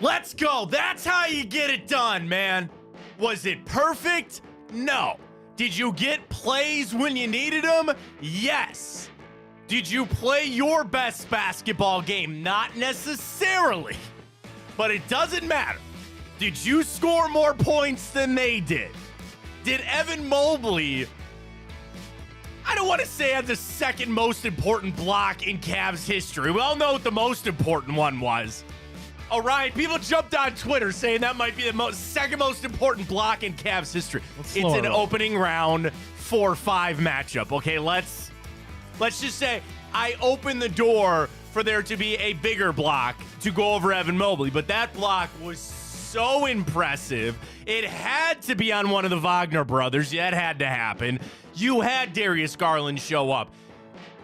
Let's go. That's how you get it done, man. Was it perfect? No. Did you get plays when you needed them? Yes. Did you play your best basketball game? Not necessarily. But it doesn't matter. Did you score more points than they did? Did Evan Mobley, I don't want to say had the second most important block in Cavs history. We all know what the most important one was. All right, people jumped on Twitter saying that might be the second most important block in Cavs history. It's an opening round 4-5 matchup. Okay, let's just say I opened the door for there to be a bigger block to go over Evan Mobley, but that block was so impressive. It had to be on one of the Wagner brothers. Yeah, it had to happen. You had Darius Garland show up.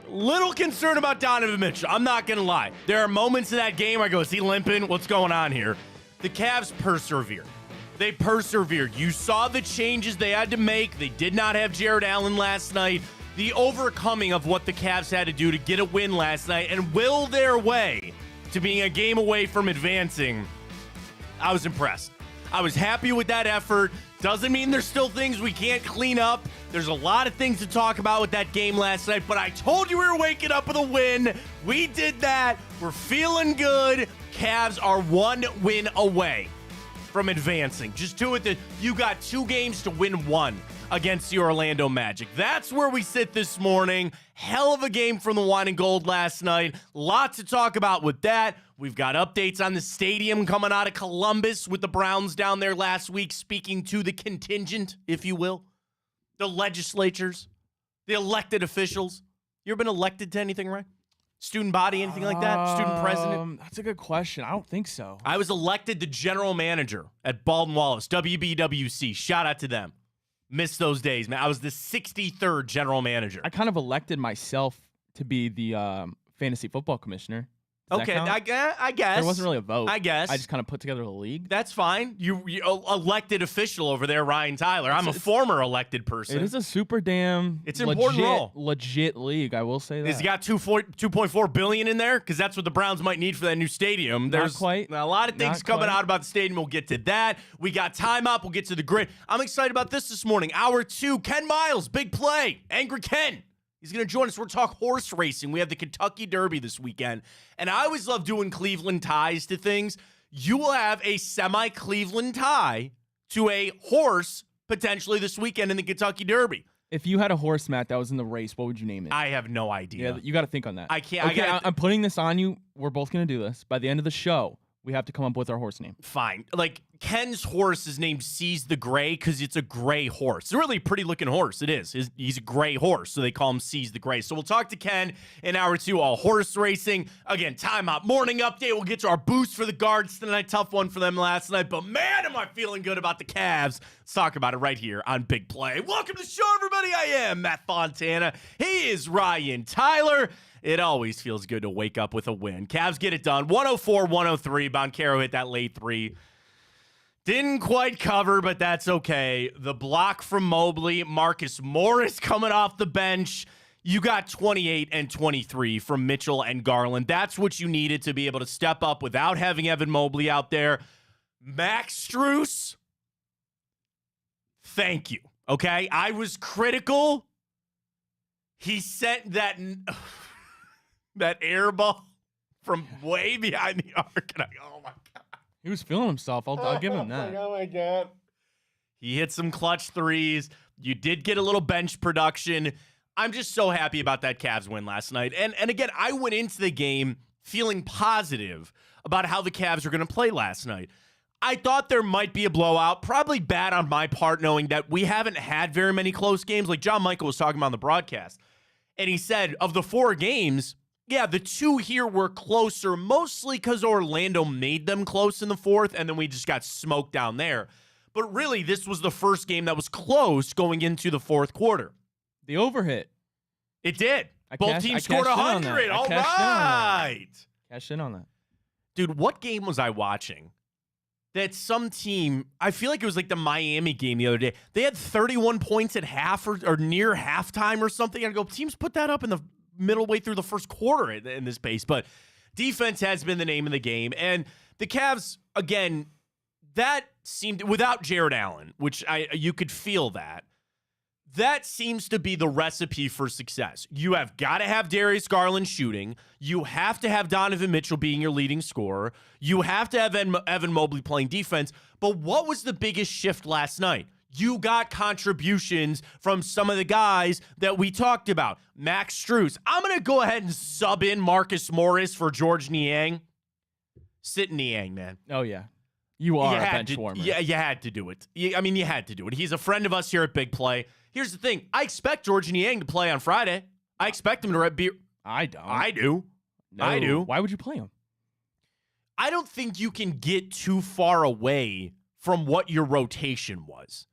Little concerned about Donovan Mitchell. I'm not going to lie. There are moments in that game where I go, is he limping? What's going on here? The Cavs persevered. They persevered. You saw the changes they had to make. They did not have Jared Allen last night. The overcoming of what the Cavs had to do to get a win last night and will their way to being a game away from advancing. I was impressed. I was happy with that effort. Doesn't mean there's still things we can't clean up. There's a lot of things to talk about with that game last night, but I told you we were waking up with a win. We did that. We're feeling good. Cavs are one win away from advancing. Just do it. You got 2 games to win 1 against the Orlando Magic. That's where we sit this morning. Hell of a game from the Wine and Gold last night. Lots to talk about with that. We've got updates on the stadium coming out of Columbus with the Browns down there last week, speaking to the contingent, if you will. The legislatures, the elected officials. You ever been elected to anything, right? Student body, anything like that? Student president? That's a good question. I don't think so. I was elected the general manager at Baldwin Wallace, WBWC. Shout out to them. Missed those days, man. I was the 63rd general manager. I kind of elected myself to be the fantasy football commissioner. Okay, I guess. There wasn't really a vote. I guess. I just kind of put together the league. That's fine. You elected official over there, Ryan Tyler. I'm a former elected person. It is a super damn an important role. Legit league, I will say that. Has he got $2.4 billion in there? Because that's what the Browns might need for that new stadium. There's Not quite. A lot of things Not coming quite. out about the stadium. We'll get to that. We got time up. We'll get to the grid. I'm excited about this morning. Hour 2, Ken Miles, big play. Angry Ken. He's going to join us. We're talk horse racing. We have the Kentucky Derby this weekend. And I always love doing Cleveland ties to things. You will have a semi-Cleveland tie to a horse potentially this weekend in the Kentucky Derby. If you had a horse, Matt, that was in the race, what would you name it? I have no idea. Yeah, you got to think on that. I can't. Okay, I'm putting this on you. We're both going to do this. By the end of the show, we have to come up with our horse name. Fine. Like, Ken's horse is named Seize the Gray because it's a gray horse. It's a really pretty looking horse. It is. He's a gray horse, so they call him Seize the Gray. So we'll talk to Ken in hour 2, all horse racing. Again, timeout, morning update. We'll get to our boost for the Guards tonight. Tough one for them last night, but man, am I feeling good about the Cavs. Let's talk about it right here on Big Play. Welcome to the show, everybody. I am Matt Fontana. He is Ryan Tyler. It always feels good to wake up with a win. Cavs get it done. 104-103. Boncaro hit that late 3. Didn't quite cover, but that's okay. The block from Mobley. Marcus Morris coming off the bench. You got 28 and 23 from Mitchell and Garland. That's what you needed to be able to step up without having Evan Mobley out there. Max Strus, thank you. Okay? I was critical. He sent that... that air ball from way behind the arc. And oh, my God. He was feeling himself. I'll give him that. Oh, my God. He hit some clutch threes. You did get a little bench production. I'm just so happy about that Cavs win last night. And again, I went into the game feeling positive about how the Cavs are going to play last night. I thought there might be a blowout. Probably bad on my part knowing that we haven't had very many close games. Like John Michael was talking about on the broadcast. And he said, of the 4 games... yeah, the 2 here were closer, mostly because Orlando made them close in the 4th, and then we just got smoked down there. But really, this was the first game that was close going into the 4th quarter. The overhit. It did. Both teams scored 100. All right. Cash in on that. Dude, what game was I watching? That some team, I feel like it was like the Miami game the other day. They had 31 points at half or near halftime or something. I go, teams put that up in the middle way through the first quarter in this pace, but defense has been the name of the game. And the Cavs, again, that seemed, without Jared Allen, which you could feel that seems to be the recipe for success. You have got to have Darius Garland shooting. You have to have Donovan Mitchell being your leading scorer. You have to have Evan Mobley playing defense. But what was the biggest shift last night? You got contributions from some of the guys that we talked about. Max Strus. I'm going to go ahead and sub in Marcus Morris for George Niang. Sit Niang, man. Oh, yeah. You are a bench warmer. Yeah, you had to do it. You had to do it. He's a friend of us here at Big Play. Here's the thing. I expect George Niang to play on Friday. I expect him to be. I don't. I do. No. I do. Why would you play him? I don't think you can get too far away from what your rotation was.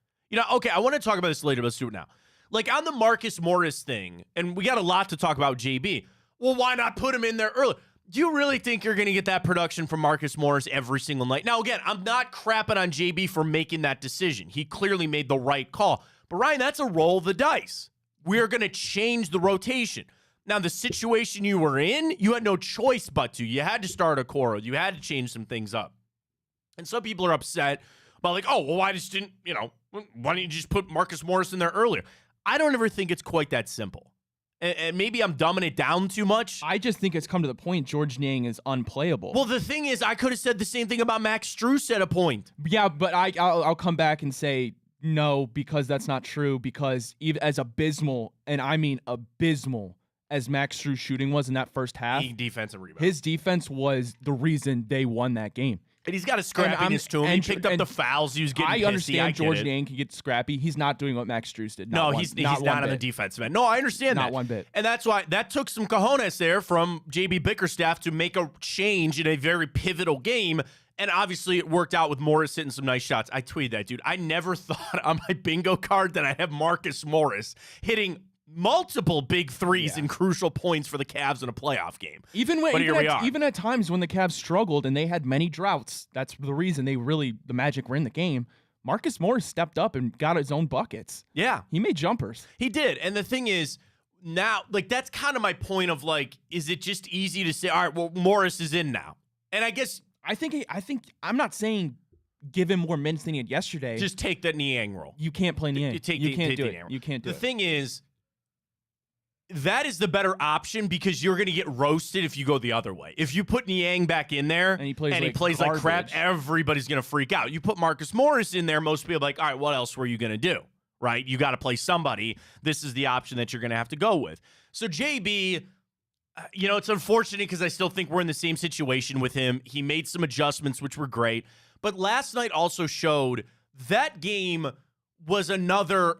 Okay, I want to talk about this later, but let's do it now. Like on the Marcus Morris thing, and we got a lot to talk about JB. Well, why not put him in there early? Do you really think you're going to get that production from Marcus Morris every single night? Now, again, I'm not crapping on JB for making that decision. He clearly made the right call. But, Ryan, that's a roll of the dice. We're going to change the rotation. Now, the situation you were in, you had no choice but to. You had to start a Okoro. You had to change some things up. And some people are upset about like, oh, well, why didn't you just put Marcus Morris in there earlier? I don't ever think it's quite that simple. And maybe I'm dumbing it down too much. I just think it's come to the point George Niang is unplayable. Well, the thing is, I could have said the same thing about Max Strus at a point. Yeah, but I'll come back and say no, because that's not true. Because even as abysmal, and I mean abysmal, as Max Strus shooting was in that first half, defensive rebound. His defense was the reason they won that game. And he's got a scrappiness to him. He picked up the fouls. He was getting pissy. I understand George Niang can get scrappy. He's not doing what Max Strus did. He's not on the defensive end. No, I understand that. Not one bit. And that's why that took some cojones there from JB Bickerstaff to make a change in a very pivotal game. And obviously it worked out with Morris hitting some nice shots. I tweeted that, dude. I never thought on my bingo card that I have Marcus Morris hitting multiple big threes and crucial points for the Cavs in a playoff game. Even at times when the Cavs struggled and they had many droughts, that's the reason the Magic were in the game. Marcus Morris stepped up and got his own buckets. Yeah. He made jumpers. He did. And the thing is, now, like, that's kind of my point of, like, is it just easy to say, all right, well, Morris is in now? And I guess... I think I'm not saying give him more minutes than he had yesterday. Just take that Niang role. You can't play Niang. You can't do it. You can't do it. The thing is, that is the better option because you're going to get roasted if you go the other way. If you put Niang back in there and he plays like crap, everybody's going to freak out. You put Marcus Morris in there, most people are like, all right, what else were you going to do? Right? You got to play somebody. This is the option that you're going to have to go with. So JB, it's unfortunate because I still think we're in the same situation with him. He made some adjustments, which were great. But last night also showed that game was the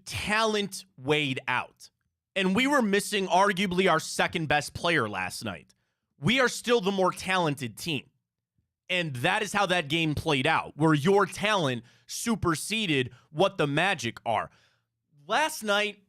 talent weighed out. And we were missing arguably our second best player last night. We are still the more talented team. And that is how that game played out, where your talent superseded what the Magic are. Last night,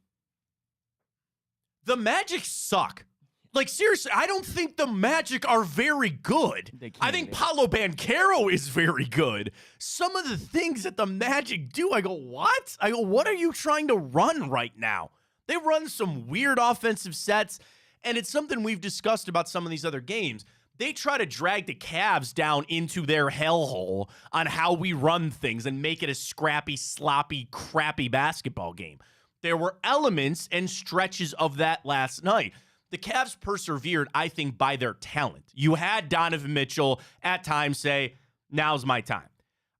the Magic suck. Like, seriously, I don't think the Magic are very good. I think Paolo Banchero is very good. Some of the things that the Magic do, I go, what? I go, what are you trying to run right now? They run some weird offensive sets, and it's something we've discussed about some of these other games. They try to drag the Cavs down into their hellhole on how we run things and make it a scrappy, sloppy, crappy basketball game. There were elements and stretches of that last night. The Cavs persevered, I think, by their talent. You had Donovan Mitchell at times say, now's my time.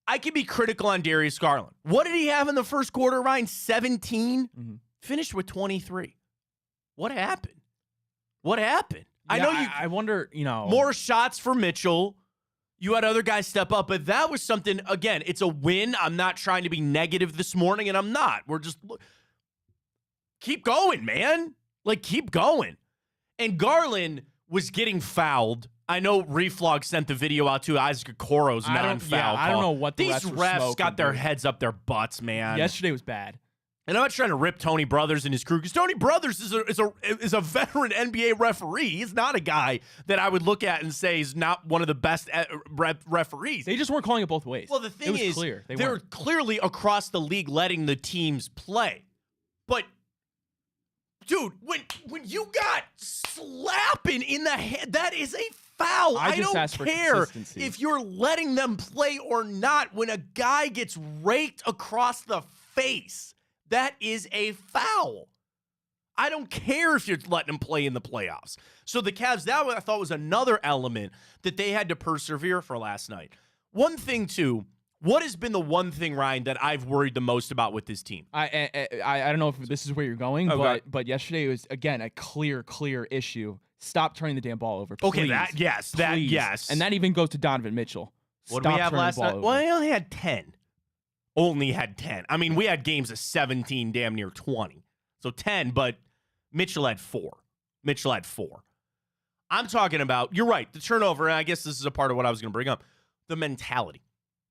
I could be critical on Darius Garland. What did he have in the first quarter, Ryan? 17? Mm-hmm. Finished with 23. What happened? Yeah, I wonder, more shots for Mitchell. You had other guys step up, but that was something, again, it's a win. I'm not trying to be negative this morning, and I'm not. We're just, keep going, man. Like, keep going. And Garland was getting fouled. I know Reflog sent the video out to Isaac Okoro's non-foul. I don't know what these refs got their heads up their butts, man. Yesterday was bad. And I'm not trying to rip Tony Brothers and his crew, because Tony Brothers is a veteran NBA referee. He's not a guy that I would look at and say is not one of the best referees. They just weren't calling it both ways. Well, the thing is, clear. They're clearly across the league letting the teams play. But, dude, when you got slapping in the head, that is a foul. I just don't asked for care consistency. if you're letting them play or not. When a guy gets raked across the face, that is a foul. I don't care if you're letting him play in the playoffs. So the Cavs, that I thought was another element that they had to persevere for last night. One thing, too, what has been the one thing, Ryan, that I've worried the most about with this team? I don't know if this is where you're going, Okay. but yesterday was, again, a clear issue. Stop turning the damn ball over, please. Okay, that yes. And that even goes to Donovan Mitchell. What did we have last night? Over. Well, he only had 10. Only had 10. I mean, we had games of 17, damn near 20. So 10, but Mitchell had 4. I'm talking about, you're right, the turnover, and I guess this is a part of what I was going to bring up, the mentality.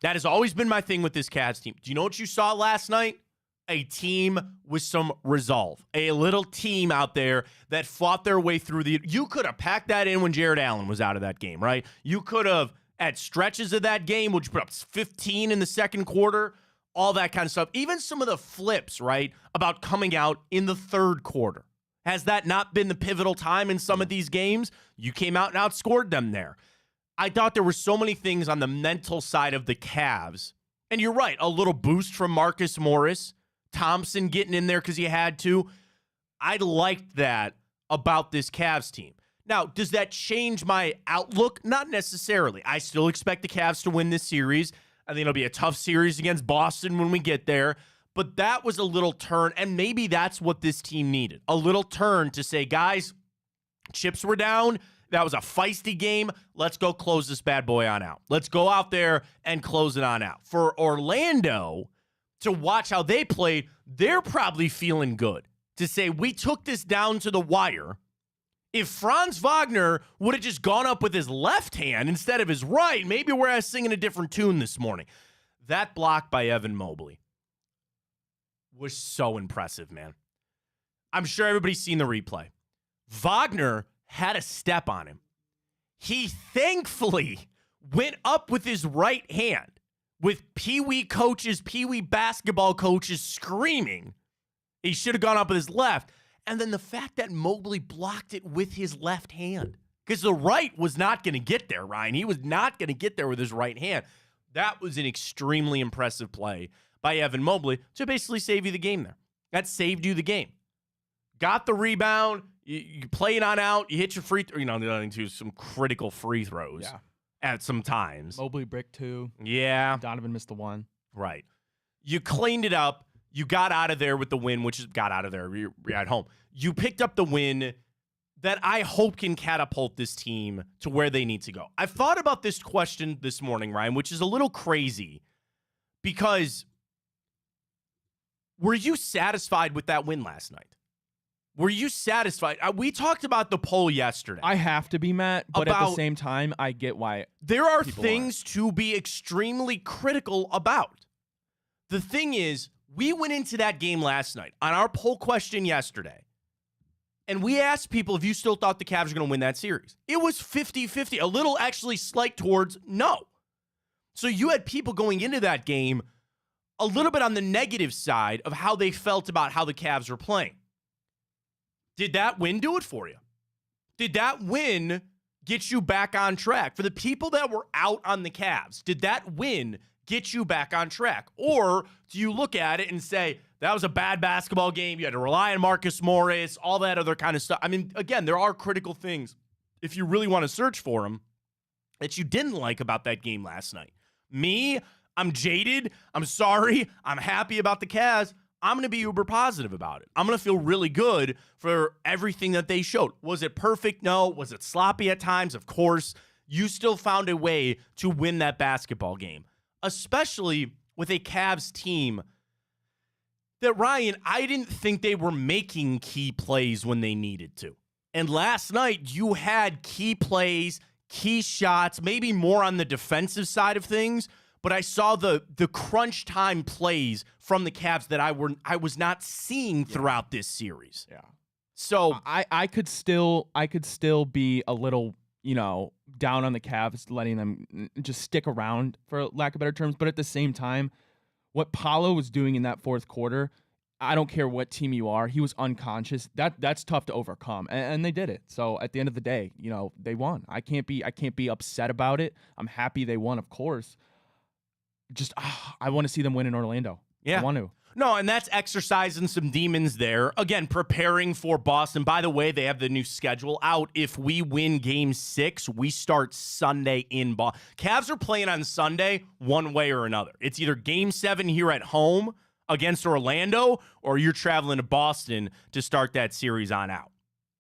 That has always been my thing with this Cavs team. Do you know what you saw last night? A team with some resolve. A little team out there that fought their way through the... You could have packed that in when Jared Allen was out of that game, right? You could have, at stretches of that game, which put up 15 in the second quarter, all that kind of stuff. Even some of the flips, right, about coming out in the third quarter. Has that not been the pivotal time in some of these games? You came out and outscored them there. I thought there were so many things on the mental side of the Cavs. And you're right, a little boost from Marcus Morris. Thompson getting in there because he had to. I liked that about this Cavs team. Now, does that change my outlook? Not necessarily. I still expect the Cavs to win this series. I think it'll be a tough series against Boston when we get there. But that was a little turn, and maybe that's what this team needed. A little turn to say, guys, chips were down. That was a feisty game. Let's go close this bad boy on out. Let's go out there and close it on out. For Orlando to watch how they played, they're probably feeling good to say, we took this down to the wire. If Franz Wagner would have just gone up with his left hand instead of his right, maybe we're singing a different tune this morning. That block by Evan Mobley was so impressive, man. I'm sure everybody's seen the replay. Wagner had a step on him. He thankfully went up with his right hand with Pee-wee basketball coaches screaming. He should have gone up with his left. And then the fact that Mobley blocked it with his left hand. Because the right was not going to get there, Ryan. He was not going to get there with his right hand. That was an extremely impressive play by Evan Mobley to basically save you the game there. That saved you the game. Got the rebound. You play it on out. You hit your free throw. Into some critical free throws at some times. Mobley brick 2. Yeah. Donovan missed the 1. Right. You cleaned it up. You got out of there with the win, which is got out of there. You're at home. You picked up the win that I hope can catapult this team to where they need to go. I've thought about this question this morning, Ryan, which is a little crazy because were you satisfied with that win last night? Were you satisfied? We talked about the poll yesterday. I have to be, Matt, but at the same time, I get why. There are things to be extremely critical about. The thing is, we went into that game last night on our poll question yesterday, and we asked people if you still thought the Cavs were going to win that series. It was 50-50, a little actually slight towards no. So you had people going into that game a little bit on the negative side of how they felt about how the Cavs were playing. Did that win do it for you? Did that win get you back on track? For the people that were out on the Cavs, did that win get you back on track? Or do you look at it and say, that was a bad basketball game, you had to rely on Marcus Morris, all that other kind of stuff? I mean, again, there are critical things, if you really want to search for them, that you didn't like about that game last night. Me, I'm jaded. I'm sorry. I'm happy about the Cavs. I'm going to be uber positive about it. I'm going to feel really good for everything that they showed. Was it perfect? No. Was it sloppy at times? Of course. You still found a way to win that basketball game, especially with a Cavs team that, Ryan, I didn't think they were making key plays when they needed to. And last night, you had key plays, key shots, maybe more on the defensive side of things, but I saw the crunch time plays from the Cavs that I was not seeing throughout this series. Yeah. So I could still be a little, down on the Cavs, letting them just stick around, for lack of better terms. But at the same time, what Paolo was doing in that fourth quarter, I don't care what team you are. He was unconscious. That's tough to overcome, and they did it. So at the end of the day, they won. I can't be upset about it. I'm happy they won, of course. Just I want to see them win in Orlando. Yeah. I want to. No, and that's exercising some demons there. Again, preparing for Boston. By the way, they have the new schedule out. If we win Game 6, we start Sunday in Boston. Cavs are playing on Sunday one way or another. It's either Game 7 here at home against Orlando, or you're traveling to Boston to start that series on out.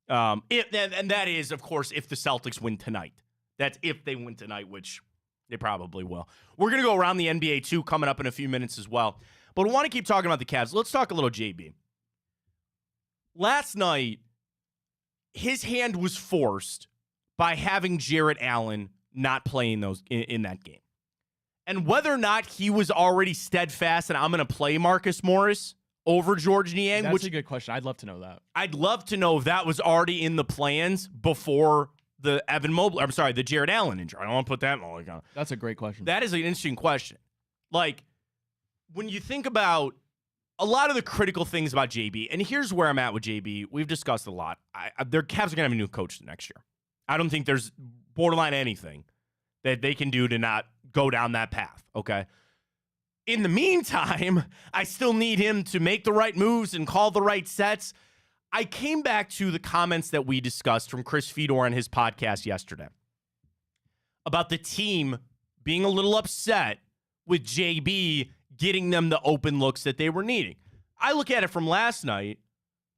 And that is, of course, if the Celtics win tonight. That's if they win tonight, which they probably will. We're going to go around the NBA, too, coming up in a few minutes as well. But we want to keep talking about the Cavs. Let's talk a little JB. Last night, his hand was forced by having Jarrett Allen not playing those in that game. And whether or not he was already steadfast and I'm going to play Marcus Morris over George Niang. That's a good question. I'd love to know that. I'd love to know if that was already in the plans before the the Jarrett Allen injury. I don't want to put that in the account. That's a great question. That is an interesting question. Like, when you think about a lot of the critical things about JB, and here's where I'm at with JB. We've discussed a lot. Their Cavs are going to have a new coach next year. I don't think there's borderline anything that they can do to not go down that path, okay? In the meantime, I still need him to make the right moves and call the right sets. I came back to the comments that we discussed from Chris Fedor on his podcast yesterday about the team being a little upset with JB getting them the open looks that they were needing. I look at it from last night.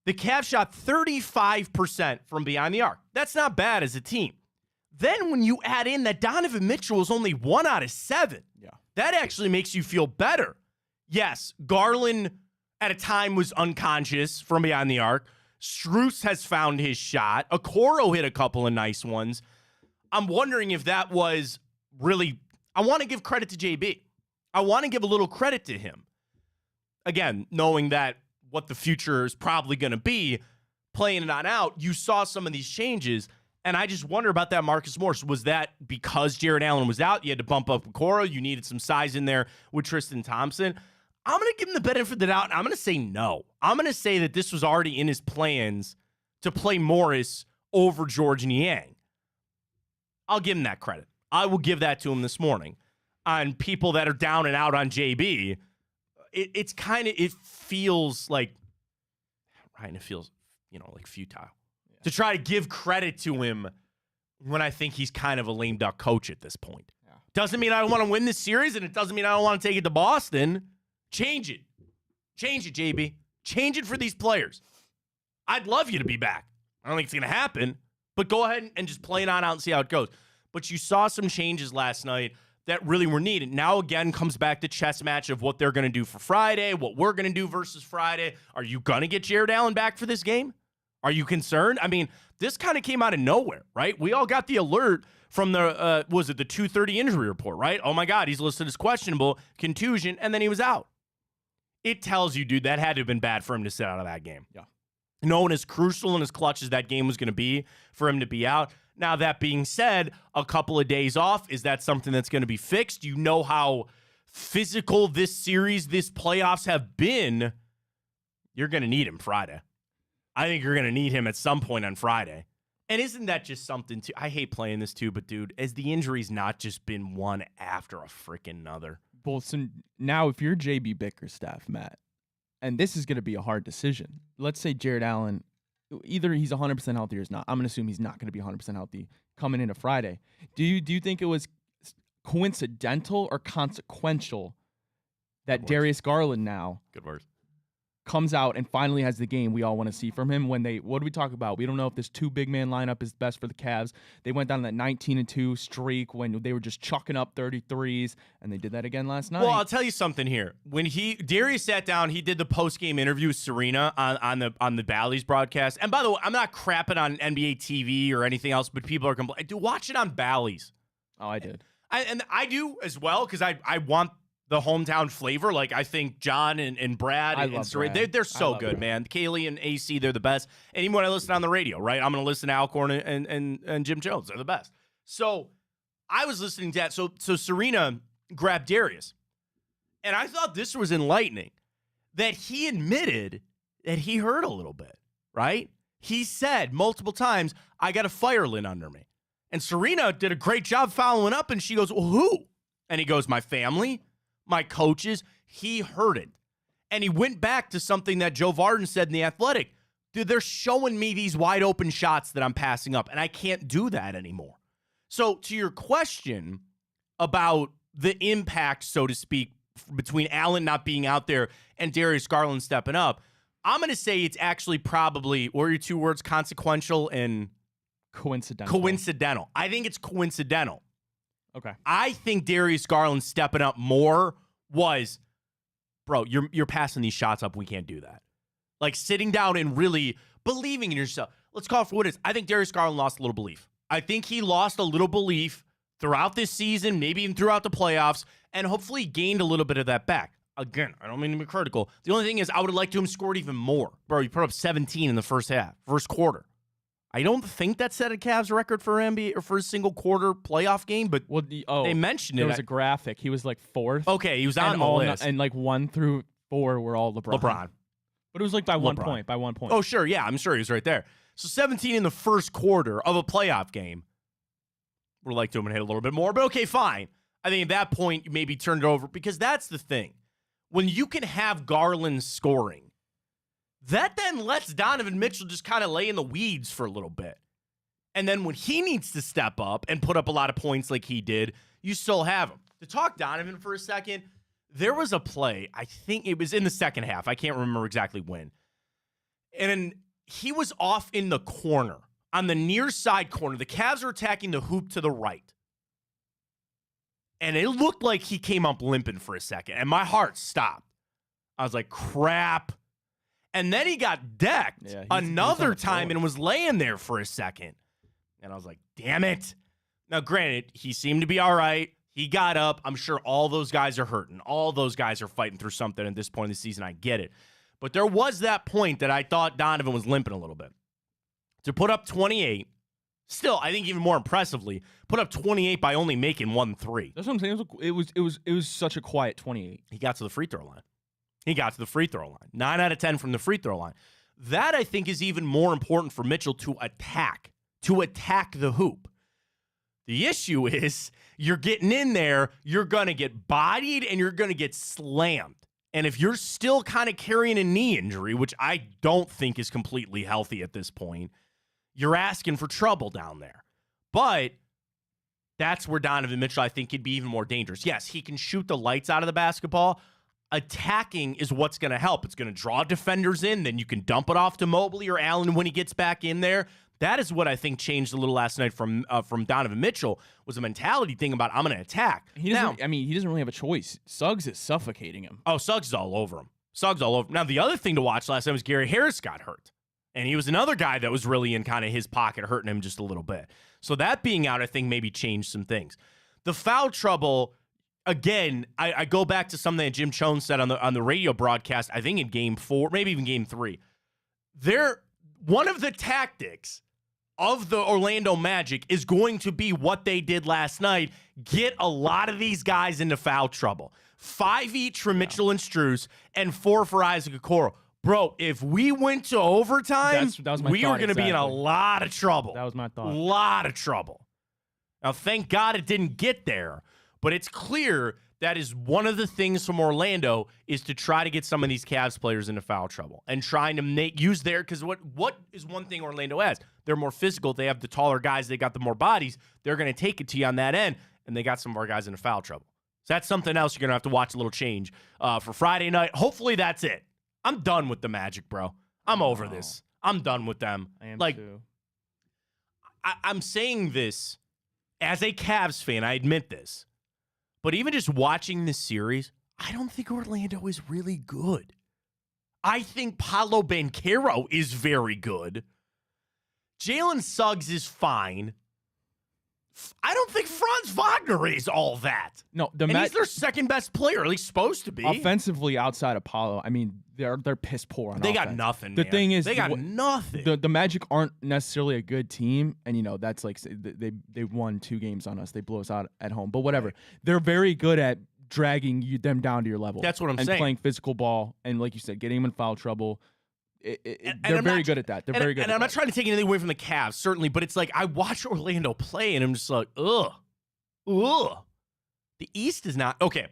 The Cavs shot 35% from behind the arc. That's not bad as a team. Then when you add in that Donovan Mitchell was only 1 out of 7, that actually makes you feel better. Yes, Garland at a time was unconscious from behind the arc. Strus has found his shot. Okoro hit a couple of nice ones. I'm wondering if that was really, I want to give credit to JB. I want to give a little credit to him. Again, knowing that what the future is probably going to be, playing it on out, you saw some of these changes, and I just wonder about that Marcus Morris. Was that because Jarrett Allen was out? You had to bump up Okoro. You needed some size in there with Tristan Thompson. I'm going to give him the benefit of the doubt, and I'm going to say no. I'm going to say that this was already in his plans to play Morris over George Niang. I'll give him that credit. I will give that to him this morning. On people that are down and out on JB, it feels like, Ryan, it feels, like futile to try to give credit to him when I think he's kind of a lame duck coach at this point. Yeah. Doesn't mean I don't want to win this series, and it doesn't mean I don't want to take it to Boston. Change it. Change it, JB. Change it for these players. I'd love you to be back. I don't think it's going to happen, but go ahead and just play it on out and see how it goes. But you saw some changes last night that really were needed. Now, again, comes back to chess match of what they're going to do for Friday, what we're going to do versus Friday. Are you going to get Jarrett Allen back for this game? Are you concerned? I mean, this kind of came out of nowhere, right? We all got the alert from the, was it the 2:30 injury report, right? Oh, my God, he's listed as questionable, contusion, and then he was out. It tells you, dude, that had to have been bad for him to sit out of that game. Yeah. Knowing as crucial and as clutch as that game was going to be for him to be out. Now, that being said, a couple of days off, is that something that's going to be fixed? You know how physical this series, this playoffs have been. You're going to need him Friday. I think you're going to need him at some point on Friday. And isn't that just something, too? I hate playing this, too, but, dude, has the injuries not just been one after a freaking another? Well, so now if you're JB Bickerstaff, Matt, and this is going to be a hard decision. Let's say Jarrett Allen, either he's 100% healthy or he's not. I'm going to assume he's not going to be 100% healthy coming into Friday. Do you think it was coincidental or consequential that Darius Garland now comes out and finally has the game we all want to see from him? What do we talk about? We don't know if this 2 big man lineup is best for the Cavs. They went down that 19-2 streak when they were just chucking up 33s, and they did that again last night. Well, I'll tell you something here. When Darius sat down, he did the post-game interview with Serena on the Bally's broadcast. And by the way, I'm not crapping on NBA TV or anything else, but people are complaining. Dude, watch it on Bally's. Oh, I did. And I do as well, because I want the hometown flavor. Like, I think John and Brad and Serena, they're so good, Brad. Man. Kaylee and AC, they're the best. And even when I listen on the radio, right, I'm going to listen to Alcorn and Jim Jones. They're the best. So I was listening to that. So Serena grabbed Darius. And I thought this was enlightening. that he admitted that he hurt a little bit, right? He said multiple times, I got a fire lit under me. And Serena did a great job following up, and she goes, well, who? And he goes, my family, my coaches. He heard it. And he went back to something that Joe Varden said in The Athletic. Dude, they're showing me these wide open shots that I'm passing up, and I can't do that anymore. So to your question about the impact, so to speak, between Allen not being out there and Darius Garland stepping up, I'm going to say it's actually probably, what are your two words, consequential and coincidental. I think it's coincidental. Okay. I think Darius Garland stepping up more was, bro, you're passing these shots up. We can't do that. Like sitting down and really believing in yourself. Let's call it for what it is. I think Darius Garland lost a little belief. I think he lost a little belief throughout this season, maybe even throughout the playoffs, and hopefully gained a little bit of that back. Again, I don't mean to be critical. The only thing is I would have liked to have scored even more. Bro, you put up 17 in the first quarter. I don't think that set a Cavs record for NBA or for a single quarter playoff game, but they mentioned it. There was a graphic. He was like fourth. Okay, he was on the list. And like 1 through 4 were all LeBron. But it was like by 1 point. Oh, sure. Yeah, I'm sure he was right there. So 17 in the first quarter of a playoff game. Would like to have hit a little bit more, but okay, fine. I think at that point, you maybe turned it over because that's the thing. When you can have Garland scoring, that then lets Donovan Mitchell just kind of lay in the weeds for a little bit. And then when he needs to step up and put up a lot of points like he did, you still have him. To talk Donovan for a second, there was a play, I think it was in the second half. I can't remember exactly when. And he was off in the corner, on the near side corner. The Cavs are attacking the hoop to the right. And it looked like he came up limping for a second. And my heart stopped. I was like, crap. And then he got decked another time and was laying there for a second. And I was like, damn it. Now, granted, he seemed to be all right. He got up. I'm sure all those guys are hurting. All those guys are fighting through something at this point in the season. I get it. But there was that point that I thought Donovan was limping a little bit. To put up 28, still, I think even more impressively, put up 28 by only making 1 3. That's what I'm saying. It was such a quiet 28. He got to the free throw line. 9 out of 10 from the free throw line. That, I think, is even more important for Mitchell to attack the hoop. The issue is you're getting in there, you're going to get bodied, and you're going to get slammed. And if you're still kind of carrying a knee injury, which I don't think is completely healthy at this point, you're asking for trouble down there. But that's where Donovan Mitchell, I think, could be even more dangerous. Yes, he can shoot the lights out of the basketball. Attacking is what's going to help. It's going to draw defenders in. Then you can dump it off to Mobley or Allen when he gets back in there. That is what I think changed a little last night from Donovan Mitchell, was a mentality thing about I'm going to attack. He doesn't really have a choice. Suggs is suffocating him. Oh, Suggs is all over him. Now, the other thing to watch last night was Gary Harris got hurt. And he was another guy that was really in kind of his pocket, hurting him just a little bit. So that being out, I think maybe changed some things. The foul trouble, again, I go back to something that Jim Chones said on the radio broadcast, I think in Game 4, maybe even Game 3. One of the tactics of the Orlando Magic is going to be what they did last night, get a lot of these guys into foul trouble. 5 each for Mitchell and Strus, and 4 for Isaac Okoro. Bro, if we went to overtime, we were going to be in a lot of trouble. That was my thought. A lot of trouble. Now, thank God it didn't get there, but it's clear that is one of the things from Orlando is to try to get some of these Cavs players into foul trouble and trying to use their, because what is one thing Orlando has? They're more physical. They have the taller guys. They got the more bodies. They're going to take it to you on that end, and they got some of our guys into foul trouble. So that's something else you're going to have to watch a little change for Friday night. Hopefully that's it. I'm done with the Magic, bro. I'm over this. I'm done with them. I am too. I'm saying this as a Cavs fan. I admit this. But even just watching this series, I don't think Orlando is really good. I think Paolo Banchero is very good. Jalen Suggs is fine. I don't think Franz Wagner is all that. No, he's their second best player, at least supposed to be. Offensively, outside of Paulo, I mean, they're piss poor on offense. They got nothing. The man. thing is, they got nothing. The Magic aren't necessarily a good team, and that's like they won 2 games on us. They blew us out at home, but whatever. Right. They're very good at dragging them down to your level. That's what I'm and saying. Playing physical ball, and like you said, getting them in foul trouble. They're very good at that. They're very good. And I'm not trying to take anything away from the Cavs, certainly, but it's like I watch Orlando play, and I'm just like, ugh. The East is not okay.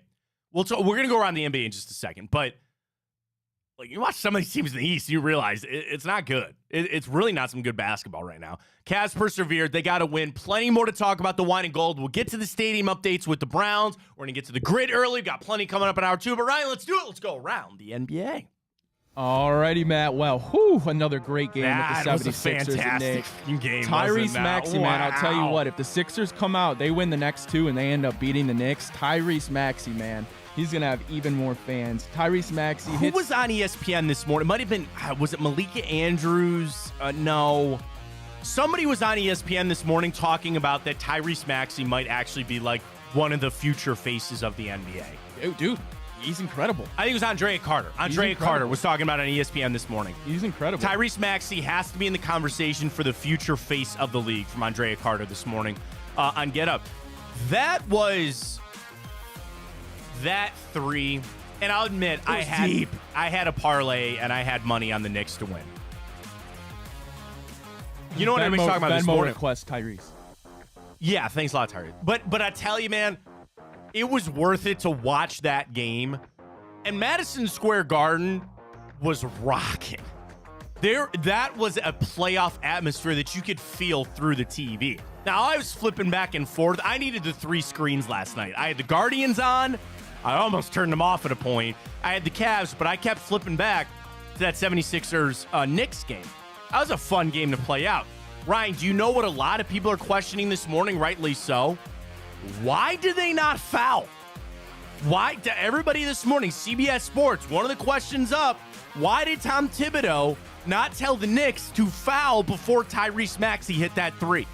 We're gonna go around the NBA in just a second, but like you watch some of these teams in the East, you realize it's not good. It's really not some good basketball right now. Cavs persevered. They got to win. Plenty more to talk about the wine and gold. We'll get to the stadium updates with the Browns. We're gonna get to the grid early. We've got plenty coming up in hour 2. But Ryan, let's do it. Let's go around the NBA. Alrighty, Matt. Well, another great game with the 76ers. Was a fantastic game. Tyrese Maxey, man. I'll tell you what, if the Sixers come out, they win the next 2 and they end up beating the Knicks, Tyrese Maxey, man, he's going to have even more fans. Tyrese Maxey Who was on ESPN this morning? It might have been, was it Malika Andrews? No. Somebody was on ESPN this morning talking about that Tyrese Maxey might actually be like one of the future faces of the NBA. Oh, dude. He's incredible. I think it was Andrea Carter. Andrea Carter was talking about it on ESPN this morning. He's incredible. Tyrese Maxey has to be in the conversation for the future face of the league from Andrea Carter this morning on Get Up. That 3, and I'll admit I had a parlay and I had money on the Knicks to win. You know what everybody's talking about this morning? Request Tyrese. Yeah, thanks a lot, Tyrese. But I tell you, man, it was worth it to watch that game. And Madison Square Garden was rocking. That was a playoff atmosphere that you could feel through the TV. Now, I was flipping back and forth. I needed the 3 screens last night. I had the Guardians on. I almost turned them off at a point. I had the Cavs, but I kept flipping back to that 76ers Knicks game. That was a fun game to play out. Ryan, do you know what a lot of people are questioning this morning, rightly so? Why did they not foul? Why? To everybody this morning, CBS Sports, one of the questions up, why did Tom Thibodeau not tell the Knicks to foul before Tyrese Maxey hit that 3?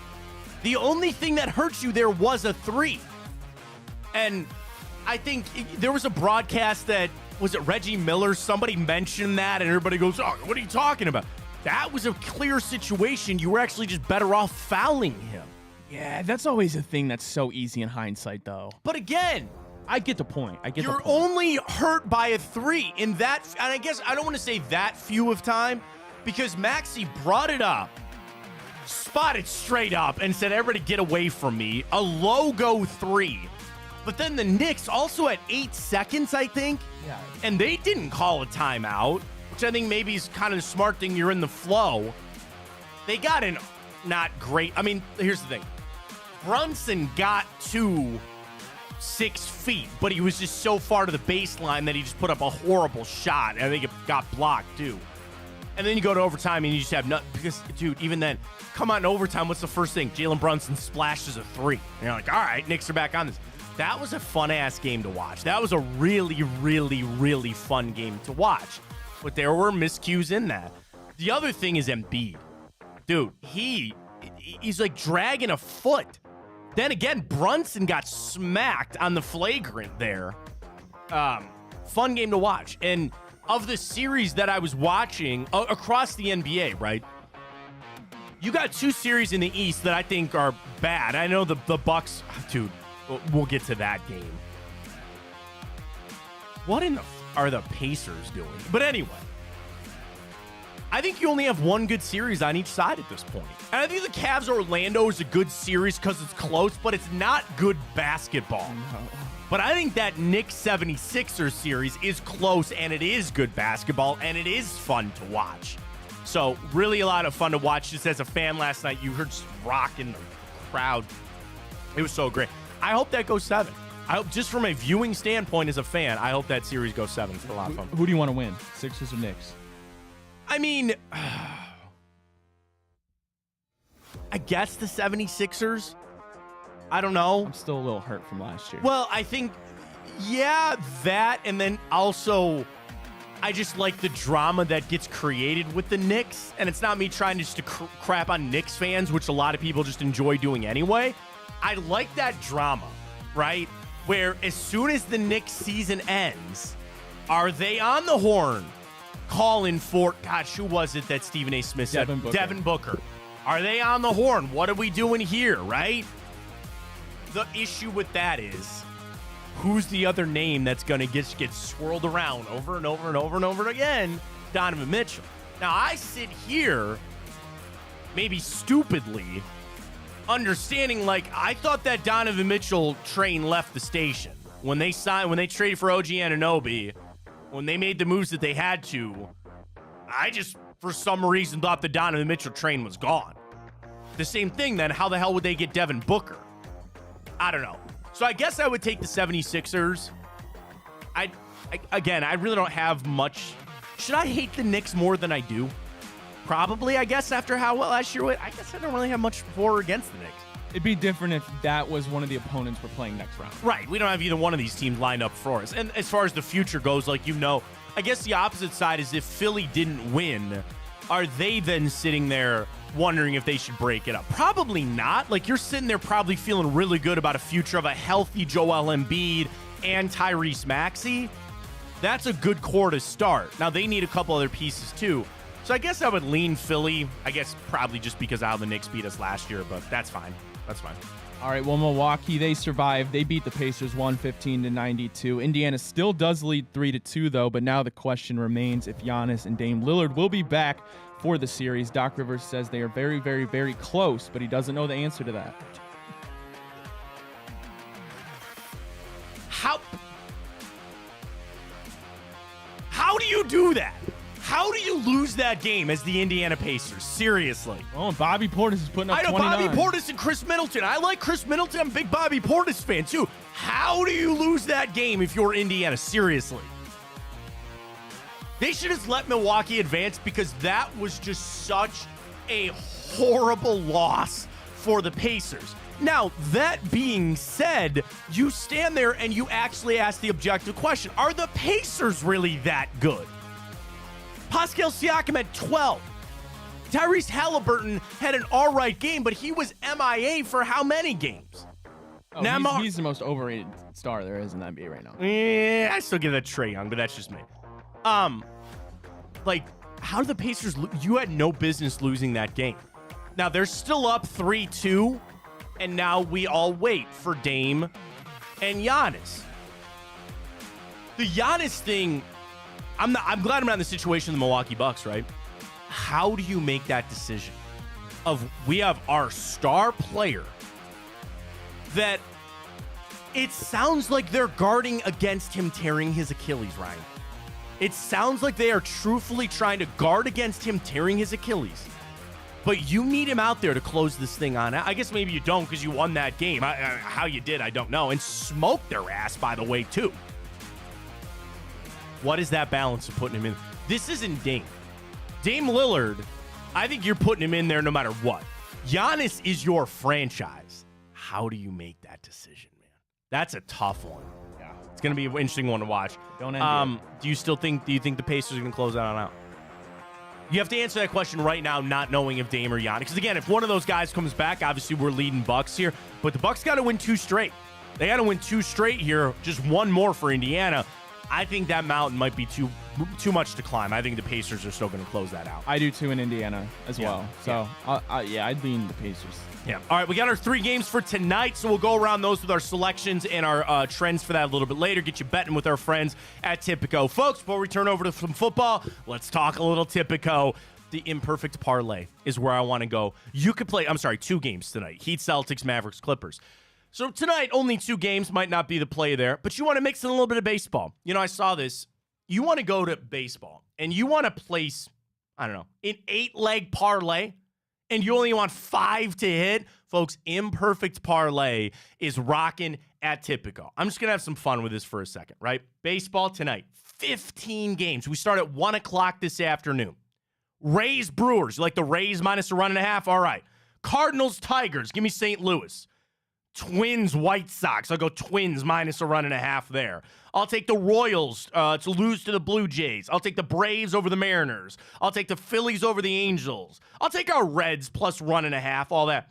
The only thing that hurt you there was a 3. And I think there was a broadcast that, was it Reggie Miller? Somebody mentioned that, and everybody goes, oh, what are you talking about? That was a clear situation. You were actually just better off fouling him. Yeah, that's always a thing that's so easy in hindsight, though. But again, I get the point. You're only hurt by a 3 in that, and I guess I don't want to say that few of time, because Maxey brought it up, spotted straight up, and said, everybody get away from me. A logo 3. But then the Knicks also had 8 seconds, I think. Yeah. And they didn't call a timeout, which I think maybe is kind of the smart thing. You're in the flow. They got in not great. I mean, here's the thing. Brunson got to 6 feet, but he was just so far to the baseline that he just put up a horrible shot. And I think it got blocked, too. And then you go to overtime and you just have nothing. Because, dude, even then, come on, overtime, what's the first thing? Jalen Brunson splashes a 3. And you're like, all right, Knicks are back on this. That was a fun-ass game to watch. That was a really, really, really fun game to watch. But there were miscues in that. The other thing is Embiid. Dude, he's like dragging a foot. Then again, Brunson got smacked on the flagrant there. Fun game to watch. And of the series that I was watching across the NBA, right? You got 2 series in the East that I think are bad. I know the Bucks, dude, we'll get to that game. What in the are the Pacers doing? But anyway, I think you only have one good series on each side at this point. And I think the Cavs-Orlando is a good series because it's close, but it's not good basketball. No. But I think that Knicks 76ers series is close, and it is good basketball, and it is fun to watch. So really a lot of fun to watch. Just as a fan last night, you heard just rocking the crowd. It was so great. I hope that goes 7. I hope, just from a viewing standpoint as a fan, I hope that series goes 7. It's a lot of fun. Who do you want to win, Sixers or Knicks? I mean, I guess the 76ers. I don't know. I'm still a little hurt from last year. Well, I think, yeah, that, and then also, I just like the drama that gets created with the Knicks, and it's not me trying just to crap on Knicks fans, which a lot of people just enjoy doing anyway. I like that drama, right? Where as soon as the Knicks season ends, are they on the horn calling for, gosh, who was it that Stephen A. Smith said? Devin Booker. Are they on the horn? What are we doing here, right? The issue with that is, who's the other name that's going to get swirled around over and over and over and over again? Donovan Mitchell. Now, I sit here, maybe stupidly, understanding, like, I thought that Donovan Mitchell train left the station. When they traded for OG Anunoby, when they made the moves that they had to, I just, for some reason, thought the Donovan Mitchell train was gone. The same thing, then, how the hell would they get Devin Booker? I don't know. So I guess I would take the 76ers. I really don't have much. Should I hate the Knicks more than I do? Probably, I guess, after how well last year went. I guess I don't really have much for or against the Knicks. It'd be different if that was one of the opponents we're playing next round. Right. We don't have either one of these teams lined up for us. And as far as the future goes, like, I guess the opposite side is if Philly didn't win, are they then sitting there wondering if they should break it up? Probably not. Like, you're sitting there probably feeling really good about a future of a healthy Joel Embiid and Tyrese Maxey. That's a good core to start. Now, they need a couple other pieces, too. So I guess I would lean Philly. I guess probably just because how the Knicks beat us last year, but that's fine. That's fine. All right, well, Milwaukee, they survived. They beat the Pacers 115-92. Indiana still does lead 3-2, though, but now the question remains if Giannis and Dame Lillard will be back for the series. Doc Rivers says they are very, very, very close, but he doesn't know the answer to that. How do you do that? How do you lose that game as the Indiana Pacers? Seriously. Oh, Bobby Portis is putting up 29. I know Bobby Portis and Chris Middleton. I like Chris Middleton. I'm a big Bobby Portis fan, too. How do you lose that game if you're Indiana? Seriously. They should have let Milwaukee advance because that was just such a horrible loss for the Pacers. Now, that being said, you stand there and you actually ask the objective question. Are the Pacers really that good? Pascal Siakam had 12. Tyrese Halliburton had an all right game, but he was MIA for how many games? Oh, he's the most overrated star there is in the NBA right now. Yeah, I still give that Trae Young, but that's just me. Like, how did the Pacers you had no business losing that game. Now, they're still up 3-2, and now we all wait for Dame and Giannis. The Giannis thing, I'm glad I'm not in the situation of the Milwaukee Bucks, right? How do you make that decision of we have our star player that it sounds like they're guarding against him tearing his Achilles, Ryan. It sounds like they are truthfully trying to guard against him tearing his Achilles. But you need him out there to close this thing on. I guess maybe you don't because you won that game. How you did, I don't know. And smoked their ass, by the way, too. What is that balance of putting him in? This isn't Dame. Dame Lillard, I think you're putting him in there no matter what. Giannis is your franchise. How do you make that decision, man? That's a tough one. Yeah. It's going to be an interesting one to watch. Don't end Do you think the Pacers are going to close that one out? You have to answer that question right now, not knowing if Dame or Giannis. Because, again, if one of those guys comes back, obviously we're leading Bucks here. But the Bucks got to win 2 straight. They got to win 2 straight here, just one more for Indiana. I think that mountain might be too much to climb. I think the Pacers are still going to close that out. I do, too, in Indiana as well. So, I'd lean the Pacers. Yeah. All right, we got our 3 games for tonight, so we'll go around those with our selections and our trends for that a little bit later. Get you betting with our friends at Tipico. Folks, before we turn over to some football, let's talk a little Tipico. The imperfect parlay is where I want to go. You could play, 2 games tonight. Heat, Celtics, Mavericks, Clippers. So tonight, only 2 games might not be the play there, but you want to mix in a little bit of baseball. You know, I saw this. You want to go to baseball, and you want to place, an 8-leg parlay, and you only want 5 to hit. Folks, imperfect parlay is rocking at Tipico. I'm just going to have some fun with this for a second, right? Baseball tonight, 15 games. We start at 1 o'clock this afternoon. Rays, Brewers. You like the Rays minus a 1.5? All right. Cardinals, Tigers. Give me St. Louis. Twins, White Sox. I'll go Twins minus a 1.5 there. I'll take the Royals to lose to the Blue Jays. I'll take the Braves over the Mariners. I'll take the Phillies over the Angels. I'll take our Reds plus 1.5, all that.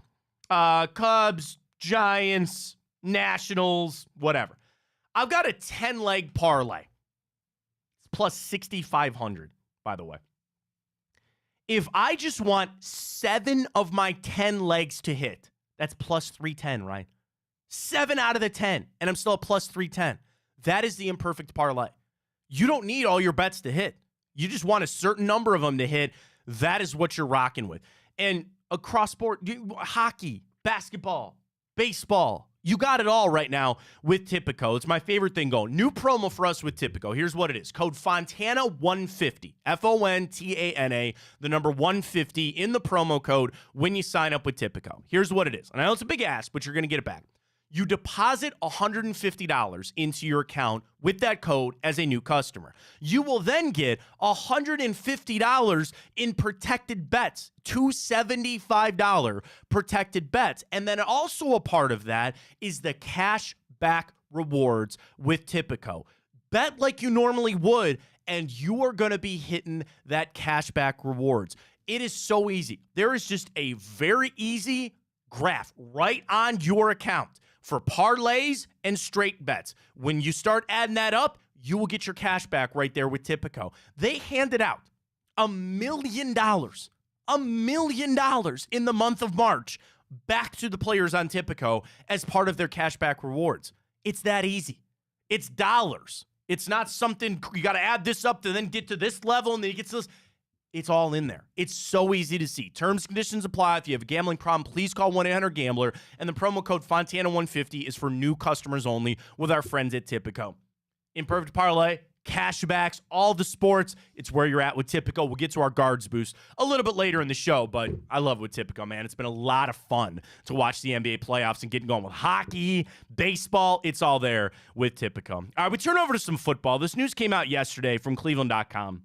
Cubs, Giants, Nationals, whatever. I've got a 10-leg parlay. It's plus 6,500, by the way. If I just want 7 of my 10 legs to hit, that's plus 310, right? 7 out of the 10, and I'm still at plus 310. That is the imperfect parlay. You don't need all your bets to hit. You just want a certain number of them to hit. That is what you're rocking with. And across sport, hockey, basketball, baseball, you got it all right now with Tipico. It's my favorite thing going. New promo for us with Tipico. Here's what it is. Code Fontana150, Fontana, the number 150 in the promo code when you sign up with Tipico. Here's what it is. And I know it's a big ask, but you're going to get it back. You deposit $150 into your account with that code as a new customer. You will then get $150 in protected bets, $275 protected bets. And then also a part of that is the cash back rewards with Tipico. Bet like you normally would, and you are going to be hitting that cash back rewards. It is so easy. There is just a very easy graph right on your account for parlays and straight bets. When you start adding that up, you will get your cash back right there with Tipico. They handed out $1 million in the month of March back to the players on Tipico as part of their cash back rewards. It's that easy. It's dollars. It's not something you got to add this up to then get to this level and then you get to this. It's all in there. It's so easy to see. Terms and conditions apply. If you have a gambling problem, please call 1-800-GAMBLER. And the promo code Fontana150 is for new customers only with our friends at Tipico. Imperfect parlay, cashbacks, all the sports. It's where you're at with Tipico. We'll get to our guards boost a little bit later in the show, but I love with Tipico, man. It's been a lot of fun to watch the NBA playoffs and getting going with hockey, baseball. It's all there with Tipico. All right, we turn over to some football. This news came out yesterday from Cleveland.com.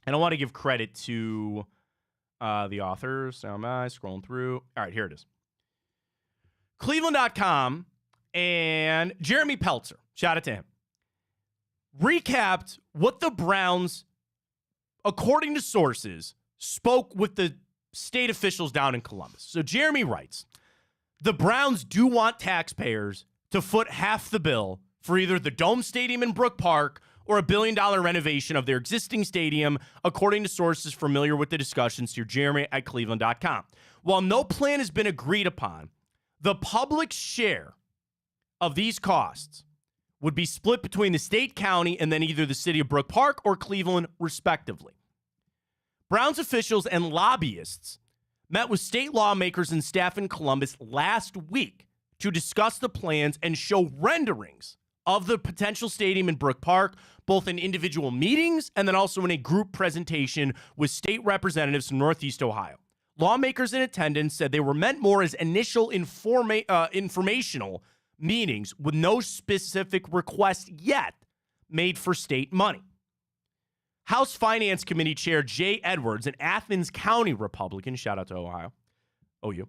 And I want to give credit to the authors. So am I scrolling through? All right, here it is. Cleveland.com and Jeremy Peltzer, shout out to him, recapped what the Browns, according to sources, spoke with the state officials down in Columbus. So Jeremy writes, the Browns do want taxpayers to foot half the bill for either the Dome Stadium in Brook Park or a $1 billion renovation of their existing stadium, according to sources familiar with the discussions to Jeremy at Cleveland.com. While no plan has been agreed upon, the public share of these costs would be split between the state, county, and then either the city of Brook Park or Cleveland, respectively. Browns officials and lobbyists met with state lawmakers and staff in Columbus last week to discuss the plans and show renderings of the potential stadium in Brook Park, both in individual meetings and then also in a group presentation with state representatives from Northeast Ohio. Lawmakers in attendance said they were meant more as initial informational meetings with no specific request yet made for state money. House Finance Committee Chair Jay Edwards, an Athens County Republican, shout out to Ohio, OU,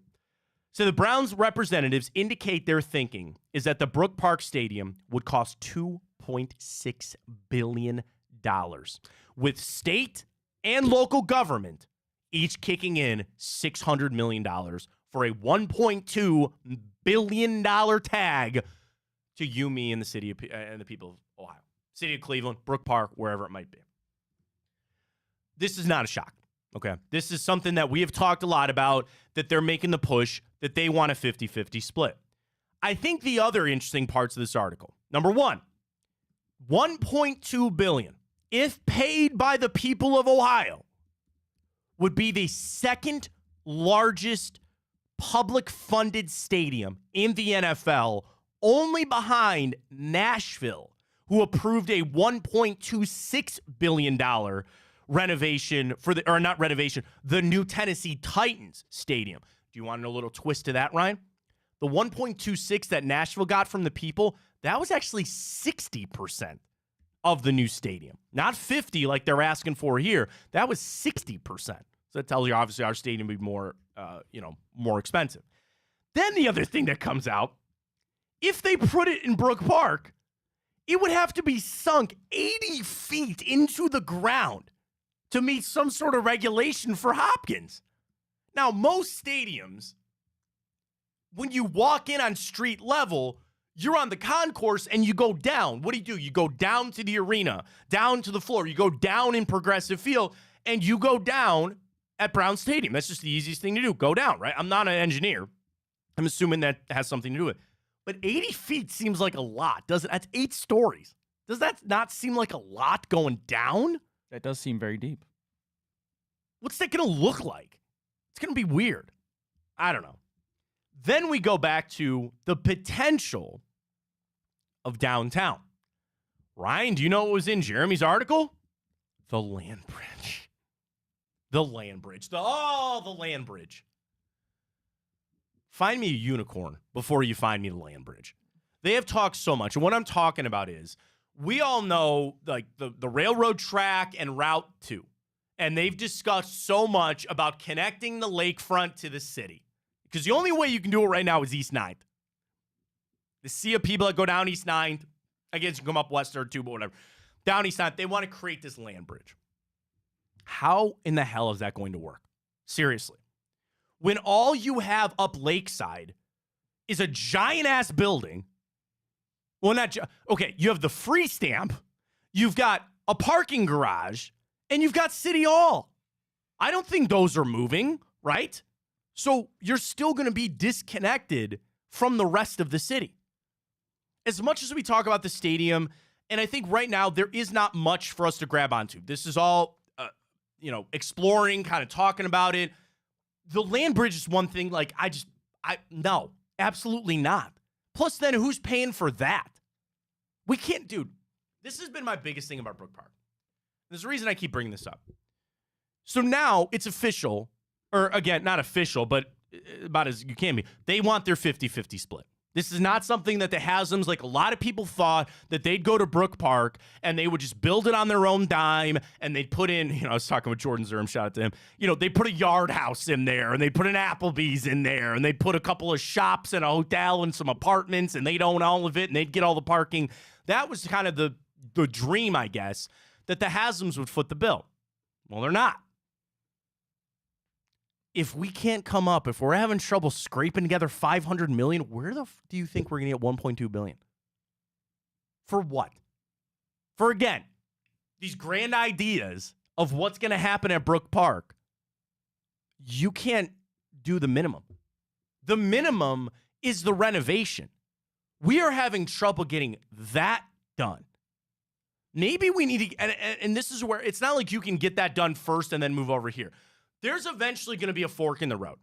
so the Browns representatives indicate their thinking is that the Brook Park Stadium would cost $2.6 billion, with state and local government each kicking in $600 million for a $1.2 billion tag to you, me, and the city of, and the people of Ohio. City of Cleveland, Brook Park, wherever it might be. This is not a shock. Okay, this is something that we have talked a lot about, that they're making the push, that they want a 50-50 split. I think the other interesting parts of this article, number one, $1.2 billion, if paid by the people of Ohio, would be the second largest public funded stadium in the NFL, only behind Nashville, who approved a $1.26 billion renovation for the, or not renovation, the new Tennessee Titans stadium. Do you want to know a little twist to that, Ryan? The 1.26 that Nashville got from the people, that was actually 60% of the new stadium. Not 50 like they're asking for here. That was 60%. So that tells you obviously our stadium would be more, more expensive. Then the other thing that comes out, if they put it in Brook Park, it would have to be sunk 80 feet into the ground to meet some sort of regulation for Hopkins. Now, most stadiums, when you walk in on street level, you're on the concourse and you go down. What do? You go down to the arena, down to the floor. You go down in Progressive Field, and you go down at Brown Stadium. That's just the easiest thing to do. Go down, right? I'm not an engineer. I'm assuming that has something to do with it. But 80 feet seems like a lot, doesn't it? That's 8 stories. Does that not seem like a lot going down? That does seem very deep. What's that going to look like? It's going to be weird. I don't know. Then we go back to the potential of downtown. Ryan, do you know what was in Jeremy's article? The land bridge. The land bridge. The land bridge. Find me a unicorn before you find me the land bridge. They have talked so much. And what I'm talking about is we all know like the railroad track and Route 2. And they've discussed so much about connecting the lakefront to the city. Because the only way you can do it right now is East 9th. The sea of people that go down East 9th, I guess you can come up West 3rd too, but whatever. Down East 9th, they want to create this land bridge. How in the hell is that going to work? Seriously. When all you have up lakeside is a giant-ass building. Well, okay, you have the free stamp, you've got a parking garage, and you've got City Hall. I don't think those are moving, right? So you're still going to be disconnected from the rest of the city. As much as we talk about the stadium, and I think right now there is not much for us to grab onto. This is all, exploring, kind of talking about it. The land bridge is one thing. Like, no, absolutely not. Plus, then who's paying for that? We can't, dude. This has been my biggest thing about Brook Park. There's a reason I keep bringing this up. So now it's official, or again, not official, but about as you can be. They want their 50-50 split. This is not something that the Haslam's, like a lot of people thought that they'd go to Brook Park and they would just build it on their own dime and they'd put in, I was talking with Jordan Zerm, shout out to him. They put a yard house in there and they put an Applebee's in there and they put a couple of shops and a hotel and some apartments and they'd own all of it and they'd get all the parking. That was kind of the dream, I guess, that the Haslam's would foot the bill. Well, they're not. If we can't come up, if we're having trouble scraping together $500 million, where the do you think we're going to get $1.2 billion? For what? For, again, these grand ideas of what's going to happen at Brook Park. You can't do the minimum. The minimum is the renovation. We are having trouble getting that done. Maybe we need to, and this is where it's not like you can get that done first and then move over here. There's eventually going to be a fork in the road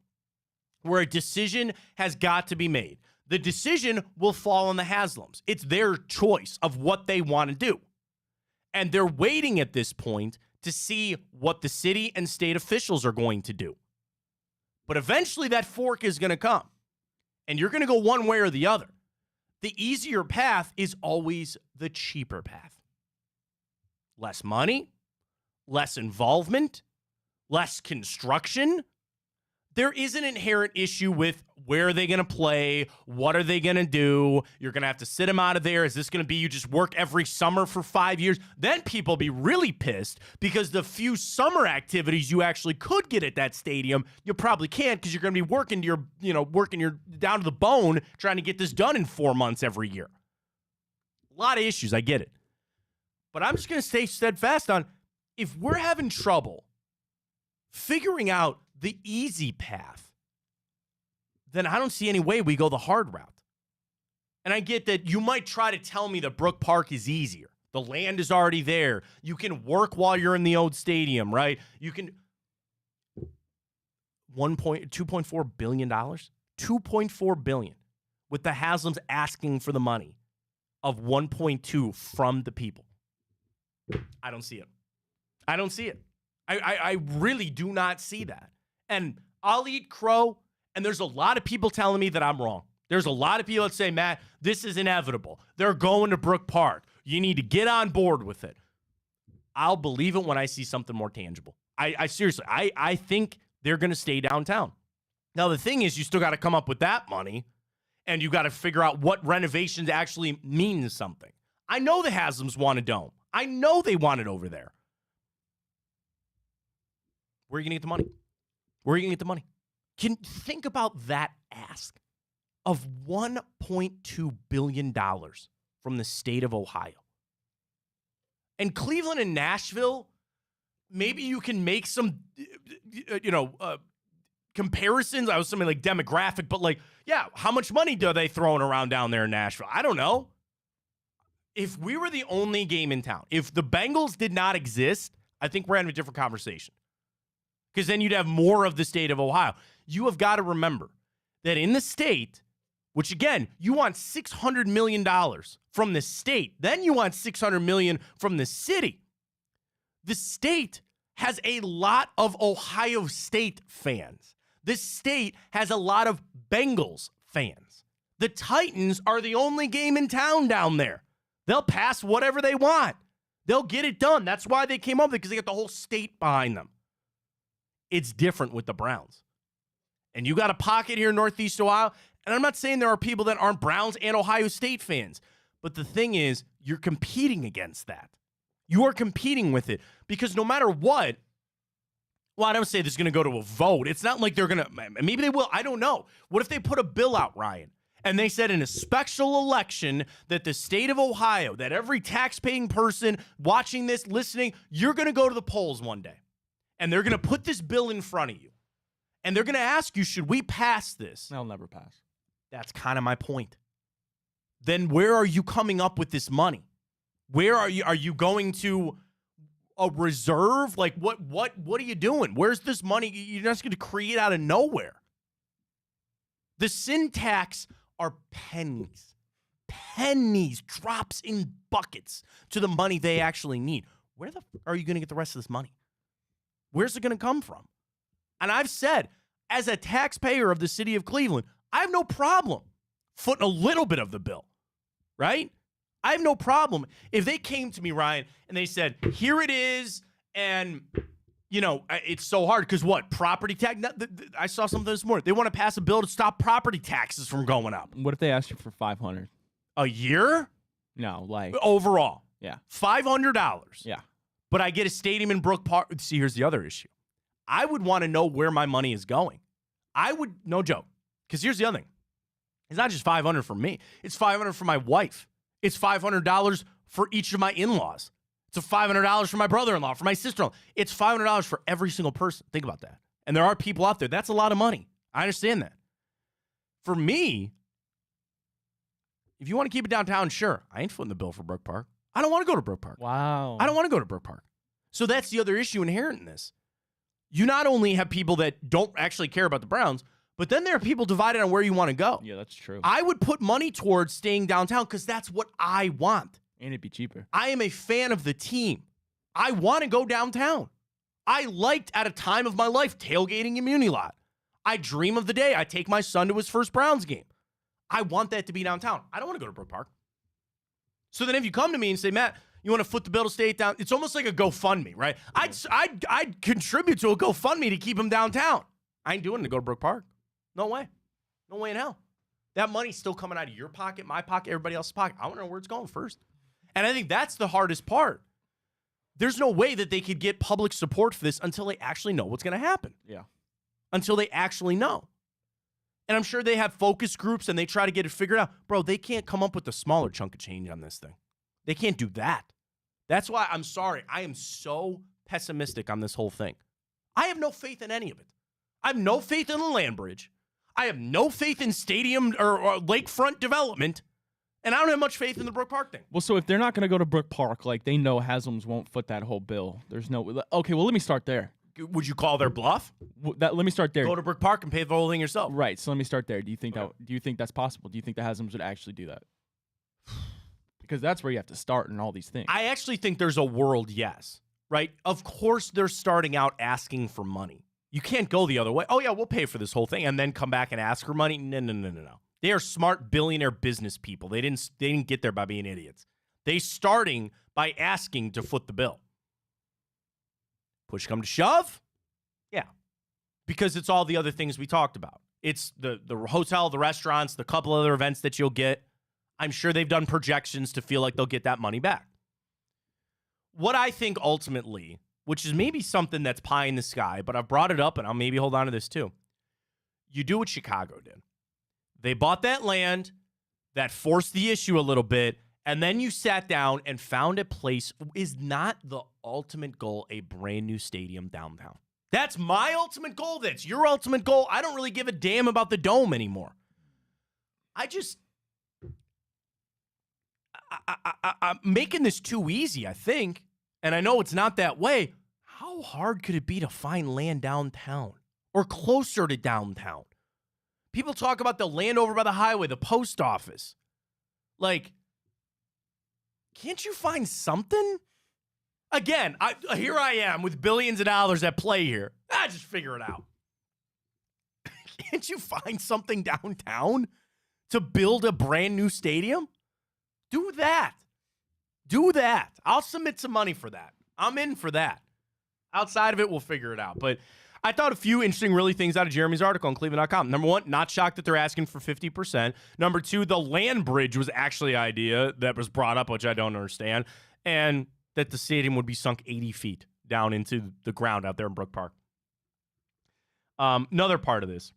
where a decision has got to be made. The decision will fall on the Haslams. It's their choice of what they want to do. And they're waiting at this point to see what the city and state officials are going to do. But eventually that fork is going to come. And you're going to go one way or the other. The easier path is always the cheaper path. Less money, less involvement, less construction. There is an inherent issue with where are they going to play? What are they going to do? You're going to have to sit them out of there. Is this going to be you just work every summer for 5 years? Then people be really pissed because the few summer activities you actually could get at that stadium, you probably can't because you're going to be working your down to the bone trying to get this done in 4 months every year. A lot of issues. I get it. But I'm just going to stay steadfast on if we're having trouble figuring out the easy path, then I don't see any way we go the hard route. And I get that you might try to tell me that Brook Park is easier. The land is already there. You can work while you're in the old stadium, right? You can $2.4 billion? $2.4 billion with the Haslams asking for the money of 1.2 from the people. I don't see it. I don't see it. I really do not see that. And I'll eat crow, and there's a lot of people telling me that I'm wrong. There's a lot of people that say, Matt, this is inevitable. They're going to Brook Park. You need to get on board with it. I'll believe it when I see something more tangible. I seriously, I think they're going to stay downtown. Now, the thing is, you still got to come up with that money, and you got to figure out what renovations actually mean something. I know the Haslams want a dome. I know they want it over there. Where are you going to get the money? Where are you going to get the money? Can think about that ask of $1.2 billion from the state of Ohio. And Cleveland and Nashville, maybe you can make some, comparisons. I was something like demographic, but like, yeah, how much money do they throwing around down there in Nashville? I don't know. If we were the only game in town, if the Bengals did not exist, I think we're having a different conversation. Because then you'd have more of the state of Ohio. You have got to remember that in the state, which again, you want $600 million from the state, then you want $600 million from the city. The state has a lot of Ohio State fans. The state has a lot of Bengals fans. The Titans are the only game in town down there. They'll pass whatever they want. They'll get it done. That's why they came up with it, because they got the whole state behind them. It's different with the Browns. And you got a pocket here in Northeast Ohio. And I'm not saying there are people that aren't Browns and Ohio State fans. But the thing is, you're competing against that. You are competing with it. Because no matter what, well, I don't say this is going to go to a vote. It's not like they're going to, maybe they will. I don't know. What if they put a bill out, Ryan? And they said in a special election that the state of Ohio, that every tax-paying person watching this, listening, you're going to go to the polls one day. And they're going to put this bill in front of you. And they're going to ask you, should we pass this? They'll never pass. That's kind of my point. Then where are you coming up with this money? Where are you? Are you going to a reserve? Like, what are you doing? Where's this money? You're just going to create out of nowhere. The sin tax are pennies. Pennies, drops in buckets to the money they actually need. Where the are you going to get the rest of this money? Where's it going to come from? And I've said, as a taxpayer of the city of Cleveland, I have no problem footing a little bit of the bill, right? I have no problem if they came to me, Ryan, and they said, here it is, and, you know, it's so hard because what? Property tax? I saw something this morning. They want to pass a bill to stop property taxes from going up. What if they asked you for $500 a year? No, like overall. Yeah. $500. Yeah. But I get a stadium in Brook Park. See, here's the other issue. I would want to know where my money is going. I would, no joke. Because here's the other thing. It's not just $500 for me. It's $500 for my wife. It's $500 for each of my in-laws. It's $500 for my brother-in-law, for my sister-in-law. It's $500 for every single person. Think about that. And there are people out there. That's a lot of money. I understand that. For me, if you want to keep it downtown, sure. I ain't footing the bill for Brook Park. I don't want to go to Brook Park. Wow. I don't want to go to Brook Park. So that's the other issue inherent in this. You not only have people that don't actually care about the Browns, but then there are people divided on where you want to go. Yeah, that's true. I would put money towards staying downtown because that's what I want. And it'd be cheaper. I am a fan of the team. I want to go downtown. I liked, at a time of my life, tailgating in Muni Lot. I dream of the day I take my son to his first Browns game. I want that to be downtown. I don't want to go to Brook Park. So then if you come to me and say, Matt, you want to foot the bill to stay down? It's almost like a GoFundMe, right? I'd contribute to a GoFundMe to keep him downtown. I ain't doing it to go to Brook Park. No way. No way in hell. That money's still coming out of your pocket, my pocket, everybody else's pocket. I want to know where it's going first. And I think that's the hardest part. There's no way that they could get public support for this until they actually know what's going to happen. Yeah. Until they actually know. And I'm sure they have focus groups and they try to get it figured out. Bro, they can't come up with a smaller chunk of change on this thing. They can't do that. That's why I'm sorry. I am so pessimistic on this whole thing. I have no faith in any of it. I have no faith in the land bridge. I have no faith in stadium or lakefront development. And I don't have much faith in the Brook Park thing. Well, so if they're not going to go to Brook Park, like they know Haslam's won't foot that whole bill. There's no. Okay, well, let me start there. Would you call their bluff? Let me start there. Go to Brook Park and pay the whole thing yourself. Right. So let me start there. Do you think that's possible? Do you think the Haslam's would actually do that? Because that's where you have to start in all these things. I actually think there's a world, yes. Right? Of course, they're starting out asking for money. You can't go the other way. Oh, yeah, we'll pay for this whole thing and then come back and ask for money. No. They are smart billionaire business people. They didn't get there by being idiots. They starting by asking to foot the bill. Push come to shove? Yeah. Because it's all the other things we talked about. It's the hotel, the restaurants, the couple other events that you'll get. I'm sure they've done projections to feel like they'll get that money back. What I think ultimately, which is maybe something that's pie in the sky, but I've brought it up and I'll maybe hold on to this too. You do what Chicago did. They bought that land, that forced the issue a little bit, and then you sat down and found a place. Is not the ultimate goal a brand new stadium downtown? That's my ultimate goal. That's your ultimate goal. I don't really give a damn about the dome anymore. I'm making this too easy, I think. And I know it's not that way. How hard could it be to find land downtown or closer to downtown? People talk about the land over by the highway, the post office. Like, can't you find something? Again, here I am with billions of dollars at play here. Just figure it out. Can't you find something downtown to build a brand new stadium? Do that. Do that. I'll submit some money for that. I'm in for that. Outside of it, we'll figure it out. But I thought a few interesting, really things out of Jeremy's article on Cleveland.com. Number one, not shocked that they're asking for 50%. Number two, the land bridge was actually an idea that was brought up, which I don't understand. And that the stadium would be sunk 80 feet down into the ground out there in Brook Park. Another part of this.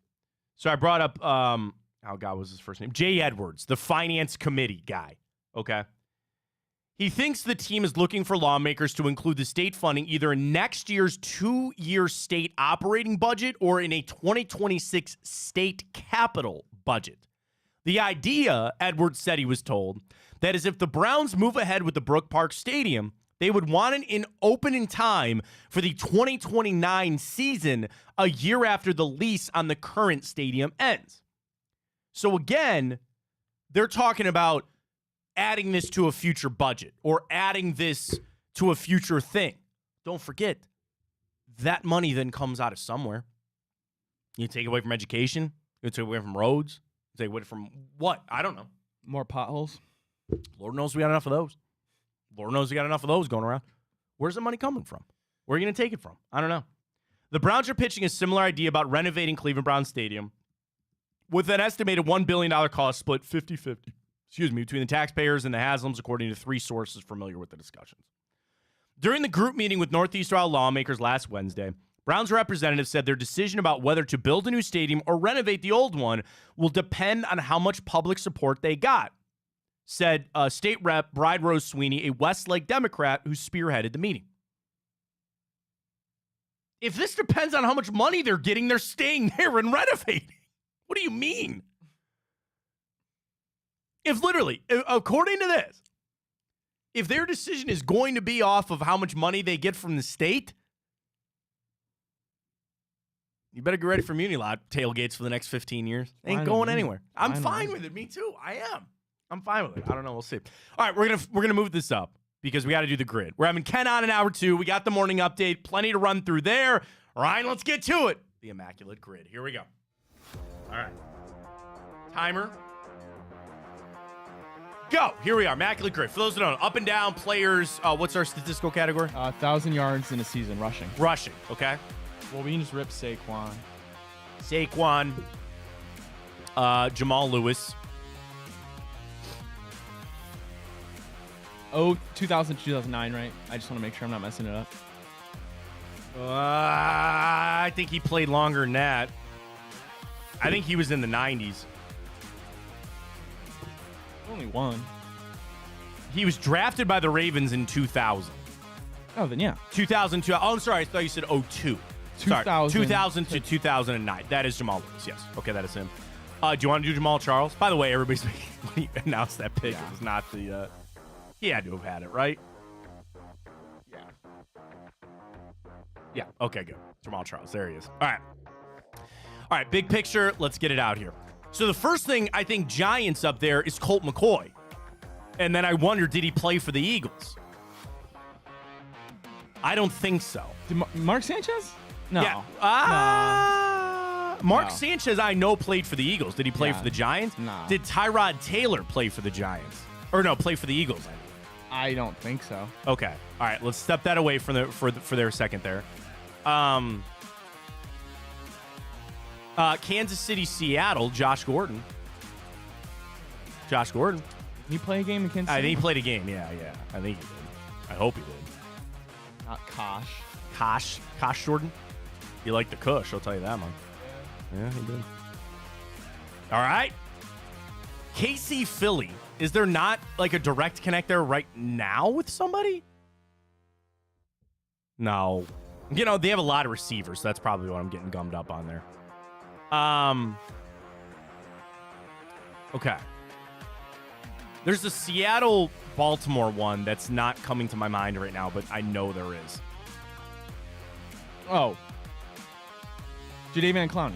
So I brought up, oh God, what was his first name? Jay Edwards, the finance committee guy. Okay. He thinks the team is looking for lawmakers to include the state funding either in next year's 2-year state operating budget or in a 2026 state capital budget. The idea, Edwards said he was told, that is if the Browns move ahead with the Brook Park Stadium, they would want it in open in time for the 2029 season, a year after the lease on the current stadium ends. So again, they're talking about adding this to a future budget or adding this to a future thing. Don't forget, that money then comes out of somewhere. You take it away from education, you take it away from roads, you take it away from what? I don't know. More potholes. Lord knows we got enough of those. Lord knows we got enough of those going around. Where's the money coming from? Where are you going to take it from? I don't know. The Browns are pitching a similar idea about renovating Cleveland Browns Stadium with an estimated $1 billion cost split 50-50, between the taxpayers and the Haslams, according to 3 sources familiar with the discussions. During the group meeting with Northeast Ohio lawmakers last Wednesday, Browns representatives said their decision about whether to build a new stadium or renovate the old one will depend on how much public support they got, said State Rep Bride Rose Sweeney, a Westlake Democrat who spearheaded the meeting. If this depends on how much money they're getting, they're staying there and renovating. What do you mean? If literally, according to this, if their decision is going to be off of how much money they get from the state, you better get ready for Muni Lot tailgates for the next 15 years. They ain't going anywhere. I'm fine with it. Me too. I am. I'm fine with it. I don't know. We'll see. All right, we're gonna move this up because we got to do the grid. We're having Ken on in hour 2. We got the morning update. Plenty to run through there. All right, let's get to it. The immaculate grid. Here we go. All right. Timer. Go. Here we are. Immaculate grid. For those who don't know, up and down players. What's our statistical category? 1,000 yards in a season rushing. Rushing. Okay. Well, we can just rip Saquon. Jamal Lewis. 2000 to 2009, right? I just want to make sure I'm not messing it up. I think he played longer than that. I think he was in the 90s. Only one. He was drafted by the Ravens in 2000. Oh, then yeah. 2002. Oh, I'm sorry. I thought you said 02. 2000 to 2009. That is Jamal Lewis. Yes. Okay, that is him. Do you want to do Jamal Charles? By the way, everybody's when he announced that pick, It was not the. He had to have had it, right? Yeah. Yeah. Okay, good. Jamal Charles. There he is. All right. All right, big picture. Let's get it out here. So the first thing I think Giants up there is Colt McCoy. And then I wonder, did he play for the Eagles? I don't think so. Mark Sanchez? No. Yeah. Mark Sanchez, I know, played for the Eagles. Did he play for the Giants? No. Did Tyrod Taylor play for the Giants? Or no, play for the Eagles, I mean. I don't think so. Okay. All right, let's step that away from for their second there. Kansas City, Seattle, Josh Gordon. Did he play a game in Kansas City? I think he played a game, yeah. I think he did. I hope he did. Not Kosh. Kosh Jordan? He liked the Kush, I'll tell you that much. Yeah, he did. All right. KC Philly. Is there not like a direct connect there right now with somebody? No. You know, they have a lot of receivers. So that's probably what I'm getting gummed up on there. Okay. There's a Seattle-Baltimore one that's not coming to my mind right now, but I know there is. Oh. Jadeveon Clowney.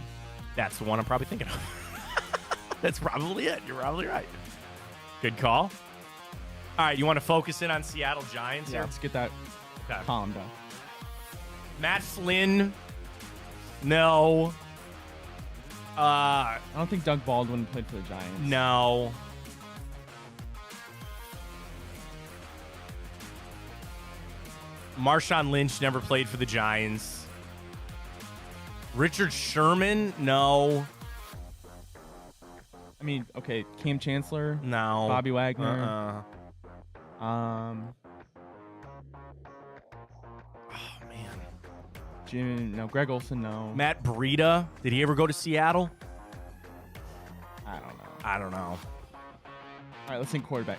That's the one I'm probably thinking of. That's probably it. You're probably right. Good call. All right, you want to focus in on Seattle Giants Yeah, here? let's get that Okay. calm down. Matt Flynn. No. I don't think Doug Baldwin played for the Giants. No. Marshawn Lynch never played for the Giants. Richard Sherman? No. I mean, okay, Cam Chancellor, No. Bobby Wagner. Oh, man. Greg Olson, no. Matt Breida. Did he ever go to Seattle? I don't know. I don't know. All right, let's think quarterback.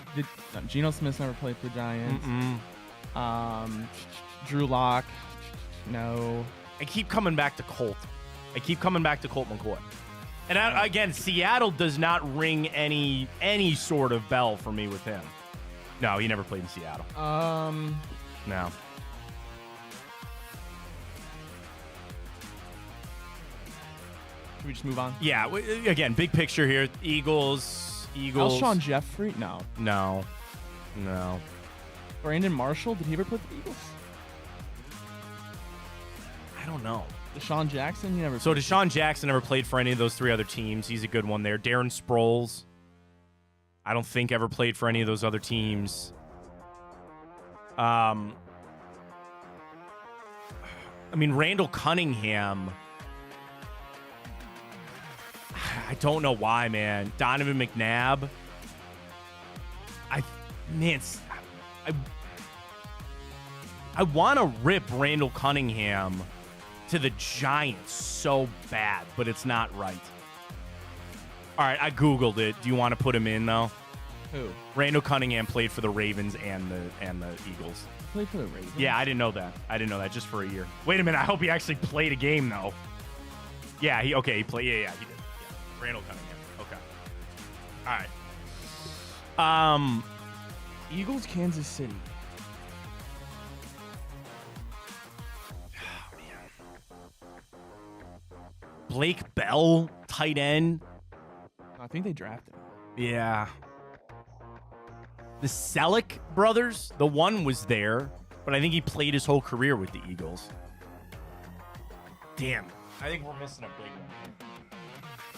Geno Smith never played for the Giants. Drew Lock, no. I keep coming back to Colt. McCoy. And again, Seattle does not ring any sort of bell for me with him. No, he never played in Seattle. No. Should we just move on? Yeah, again, big picture here. Eagles. Alshon Jeffrey, no. No. Brandon Marshall, did he ever play for the Eagles? I don't know. Deshaun Jackson, he never. So played. Deshaun Jackson never played for any of those three other teams. He's a good one there. Darren Sproles, I don't think ever played for any of those other teams. I mean, Randall Cunningham. I don't know why, man. Donovan McNabb. I want to rip Randall Cunningham to the Giants so bad, but it's not right. All right, I Googled it. Do you want to put him in, though? Who? Randall Cunningham played for the Ravens and the Eagles. He played for the Ravens? Yeah, I didn't know that just for a year. Wait a minute, I hope he actually played a game, though. Yeah, he played. Yeah, he did. Yeah. Randall Cunningham. Okay. All right. Eagles, Kansas City. Blake Bell, tight end. I think they drafted him. Yeah. The Selleck brothers, the one was there, but I think he played his whole career with the Eagles. Damn. I think we're missing a big one.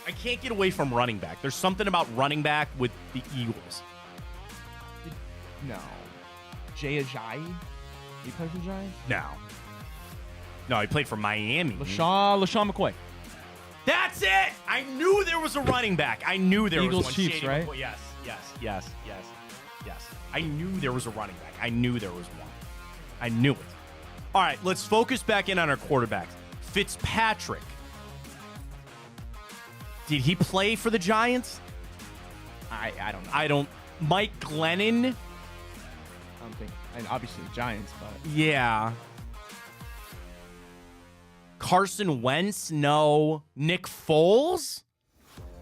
I can't get away from running back. There's something about running back with the Eagles. No. Jay Ajayi? He played for the Giants? No, he played for Miami. LaShawn McCoy. That's it. I knew there was a running back. I knew there Eagles, was one. Chiefs, Shady right? McCoy. Yes. I knew there was a running back. I knew there was one. I knew it. All right, let's focus back in on our quarterbacks. Fitzpatrick. Did he play for the Giants? I don't know. Mike Glennon. I don't think. And obviously the Giants, but Yeah. Carson Wentz? No. Nick Foles?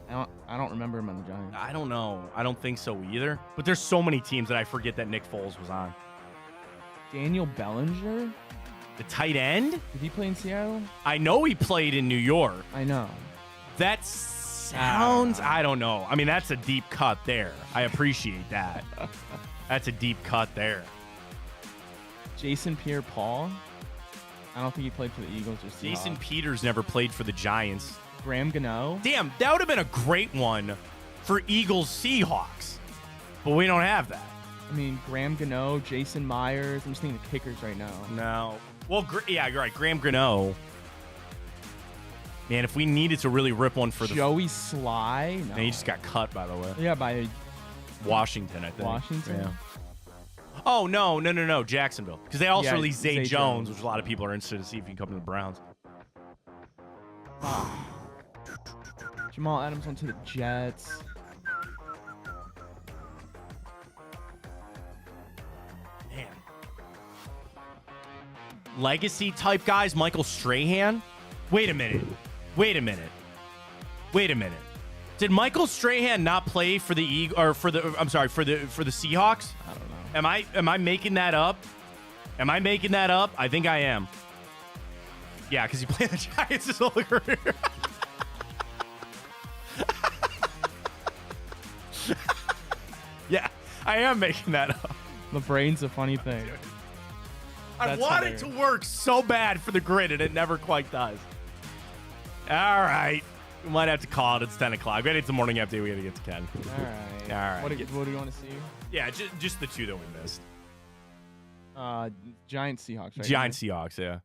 I don't remember him on the Giants. I don't know. I don't think so either. But there's so many teams that I forget that Nick Foles was on. Daniel Bellinger? The tight end? Did he play in Seattle? I know he played in New York. I know. That sounds... I don't know. I mean, that's a deep cut there. I appreciate that. That's a deep cut there. Jason Pierre-Paul? I don't think he played for the Eagles or Seahawks. Jason Peters never played for the Giants. Graham Gano? Damn, that would have been a great one for Eagles Seahawks. But we don't have that. I mean, Graham Gano, Jason Myers. I'm just thinking of kickers right now. No. Well, yeah, you're right. Graham Gano. Man, if we needed to really rip one for the... Joey Sly? No. And he just got cut, by the way. Yeah, by Washington, I think. Washington? Yeah. Oh, no. Jacksonville. Because they also released Zay Zay Jones, Jones. which a lot of people are interested to see if he can come to the Browns. Jamal Adams went to the Jets. Man. legacy type guys, Michael Strahan. Wait a minute. Did Michael Strahan not play for the for the Seahawks? I don't know. Am I making that up? I think I am. Yeah, because he played the Giants his whole career. Yeah, I am making that up. The brain's a funny thing. I That's want hilarious. it to work so bad for the grid, and it never quite does. All right. We might have to call it. It's 10 o'clock. We got the morning update. We got to get to Ken. All right. All right. What do you want to see? Yeah, just the two that we missed. Giant Seahawks, right? Giant Seahawks, yeah.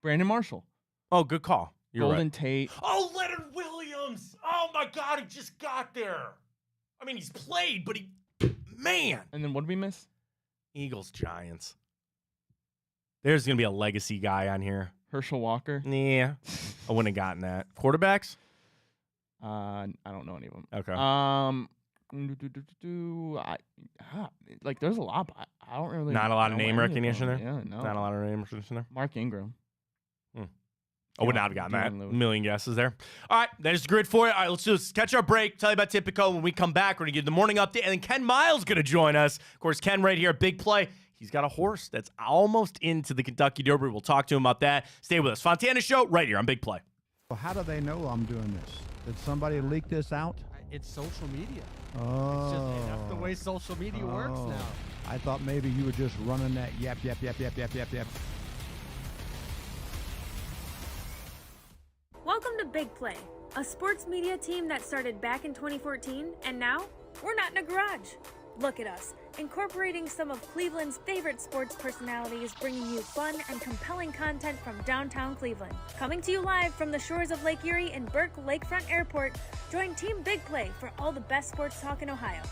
Brandon Marshall. Oh, good call. You're Golden right. Tate. Oh, Leonard Williams. Oh, my God. He just got there. I mean, he's played, but man. And then what did we miss? Eagles, Giants. There's going to be a legacy guy on here. Herschel Walker. Yeah. I wouldn't have gotten that. Quarterbacks? I don't know any of them. Okay. There's a lot, but I don't really. Not a lot of know name any of recognition them. there? Yeah, no. Not a lot of name recognition there. Mark Ingram. I would not have gotten that. Dylan A Lewis. million guesses there. All right, there's the grid for you. All right, let's just catch our break. Tell you about Tipico. When we come back, we're going to give the morning update. And then Ken Miles going to join us. Of course, Ken right here, big play. He's got a horse that's almost into the Kentucky Derby. We'll talk to him about that. Stay with us. Fontana Show right here on Big Play. Well, how do they know I'm doing this? Did somebody leak this out? It's social media. Oh. It's just, that's the way social media works now. I thought maybe you were just running that yap. Welcome to Big Play, a sports media team that started back in 2014, and now we're not in a garage. Look at us, incorporating some of Cleveland's favorite sports personalities, bringing you fun and compelling content from downtown Cleveland. Coming to you live from the shores of Lake Erie and Burke Lakefront Airport, join Team Big Play for all the best sports talk in Ohio.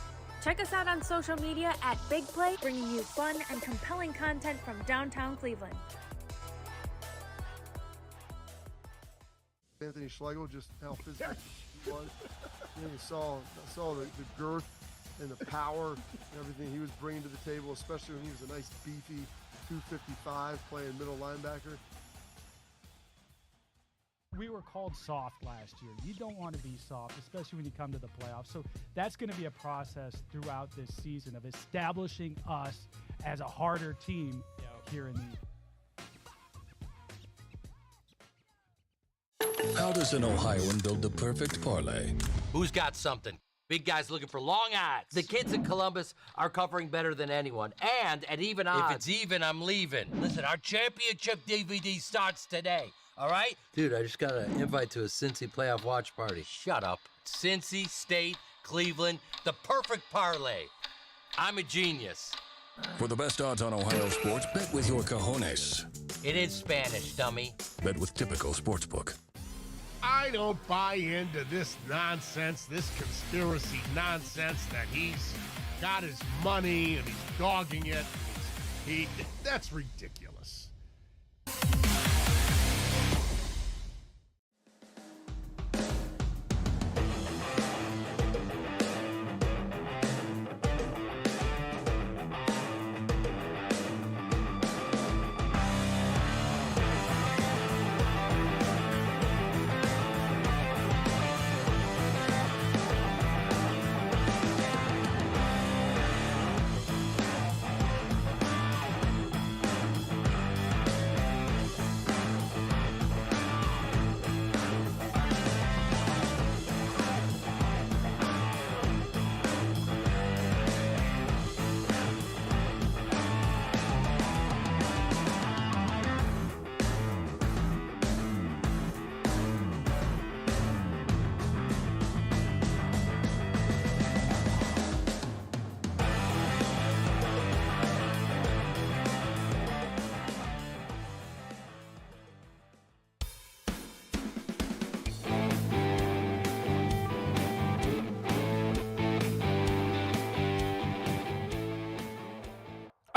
Check us out on social media at Big Play, bringing you fun and compelling content from downtown Cleveland. Anthony Schlegel, just how physical he was. You saw the girth and the power and everything he was bringing to the table, especially when he was a nice beefy 255 playing middle linebacker. We were called soft last year. You don't want to be soft, especially when you come to the playoffs. So that's going to be a process throughout this season of establishing us as a harder team here in the How does an Ohioan build the perfect parlay? Who's got something? Big guys looking for long odds. The kids in Columbus are covering better than anyone, and at even odds. If it's even, I'm leaving. Listen, our championship DVD starts today, all right? Dude, I just got an invite to a Cincy playoff watch party. Shut up. Cincy, State, Cleveland, the perfect parlay. I'm a genius. For the best odds on Ohio sports, bet with your cojones. It is Spanish, dummy. Bet with Typical Sportsbook. I don't buy into this nonsense, this conspiracy nonsense that he's got his money and he's dogging it. That's ridiculous.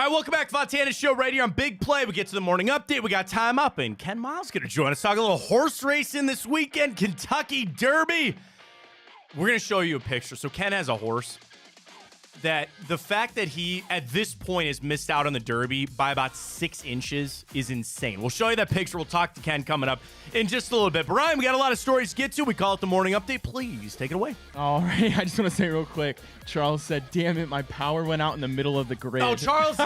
All right, welcome back to Fontana Show right here on Big Play. We get to the morning update. We got time up, and Ken Miles going to join us. Talk a little horse racing this weekend, Kentucky Derby. We're going to show you a picture. So Ken has a horse. that the fact that he, at this point, has missed out on the Derby by about 6 inches is insane. We'll show you that picture. We'll talk to Ken coming up in just a little bit. But Ryan, we got a lot of stories to get to. We call it the morning update. Please take it away. All right. I just want to say real quick. Charles said, damn it, my power went out in the middle of the grid. Oh, Charles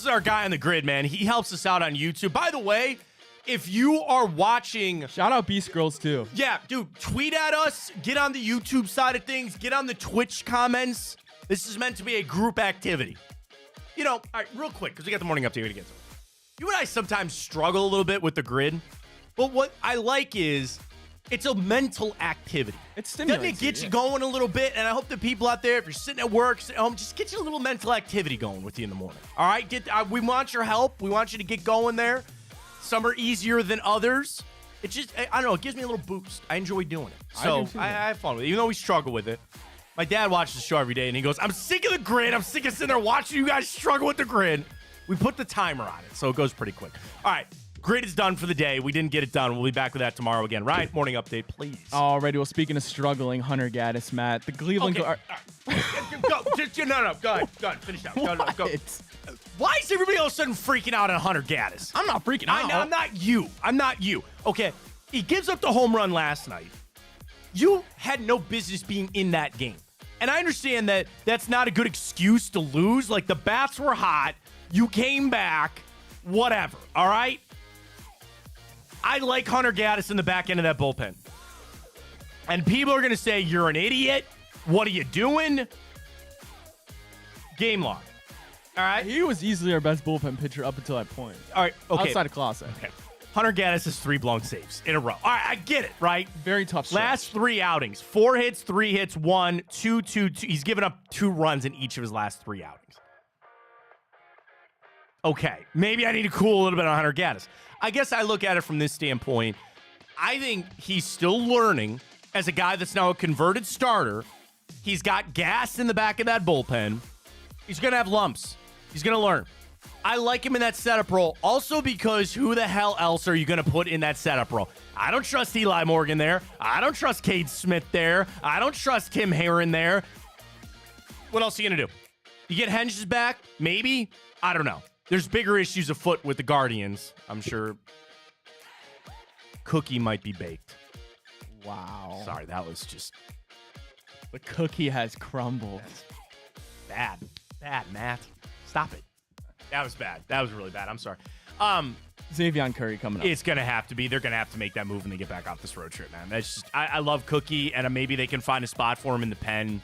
is our guy on the grid, man. He helps us out on YouTube. By the way, if you are watching... Shout out Beast Girls, too. Yeah, dude, tweet at us. Get on the YouTube side of things. Get on the Twitch comments. This is meant to be a group activity. You know, all right, real quick, because we got the morning update to get to. You and I sometimes struggle a little bit with the grid, but what I like is it's a mental activity. It stimulates. Doesn't it get you going a little bit? And I hope the people out there, if you're sitting at work, sitting at home, just get you a little mental activity going with you in the morning. All right? We want your help. We want you to get going there. Some are easier than others. It just, I don't know, it gives me a little boost. I enjoy doing it. So I have fun with it, even though we struggle with it. My dad watches the show every day, and he goes, I'm sick of the grid. I'm sick of sitting there watching you guys struggle with the grid. We put the timer on it, so it goes pretty quick. All right, grid is done for the day. We didn't get it done. We'll be back with that tomorrow again. Ryan, morning update, please. All righty. Well, speaking of struggling, Hunter Gaddis, Matt, the Cleveland... Okay. Go. No. Go ahead. Finish out. Go. Why is everybody all of a sudden freaking out on Hunter Gaddis? I'm not freaking out. I'm not you. Okay, he gives up the home run last night. You had no business being in that game. And I understand that that's not a good excuse to lose. Like, the bats were hot. You came back. Whatever. All right? I like Hunter Gaddis in the back end of that bullpen. And people are going to say, you're an idiot. What are you doing? Game log. All right? He was easily our best bullpen pitcher up until that point. All right. Okay. Outside of Clausen. Okay. Hunter Gaddis has 3 blown saves in a row. All right, I get it, right? Very tough stretch. Last 3 outings, 4 hits, 3 hits, 1, 2, 2, 2. He's given up 2 runs in each of his last 3 outings. Okay, maybe I need to cool a little bit on Hunter Gaddis. I guess I look at it from this standpoint. I think he's still learning as a guy that's now a converted starter. He's got gas in the back of that bullpen. He's going to have lumps. He's going to learn. I like him in that setup role also because who the hell else are you going to put in that setup role? I don't trust Eli Morgan there. I don't trust Cade Smith there. I don't trust Tim Herron there. What else are you going to do? You get Henges back? Maybe? I don't know. There's bigger issues afoot with the Guardians. I'm sure cookie might be baked. Wow. Sorry, that was just... The cookie has crumbled. Bad, Matt. Stop it. That was bad. That was really bad. I'm sorry. Xavion Curry coming up. It's going to have to be. They're going to have to make that move when they get back off this road trip, man. That's just, I love Cookie, and maybe they can find a spot for him in the pen.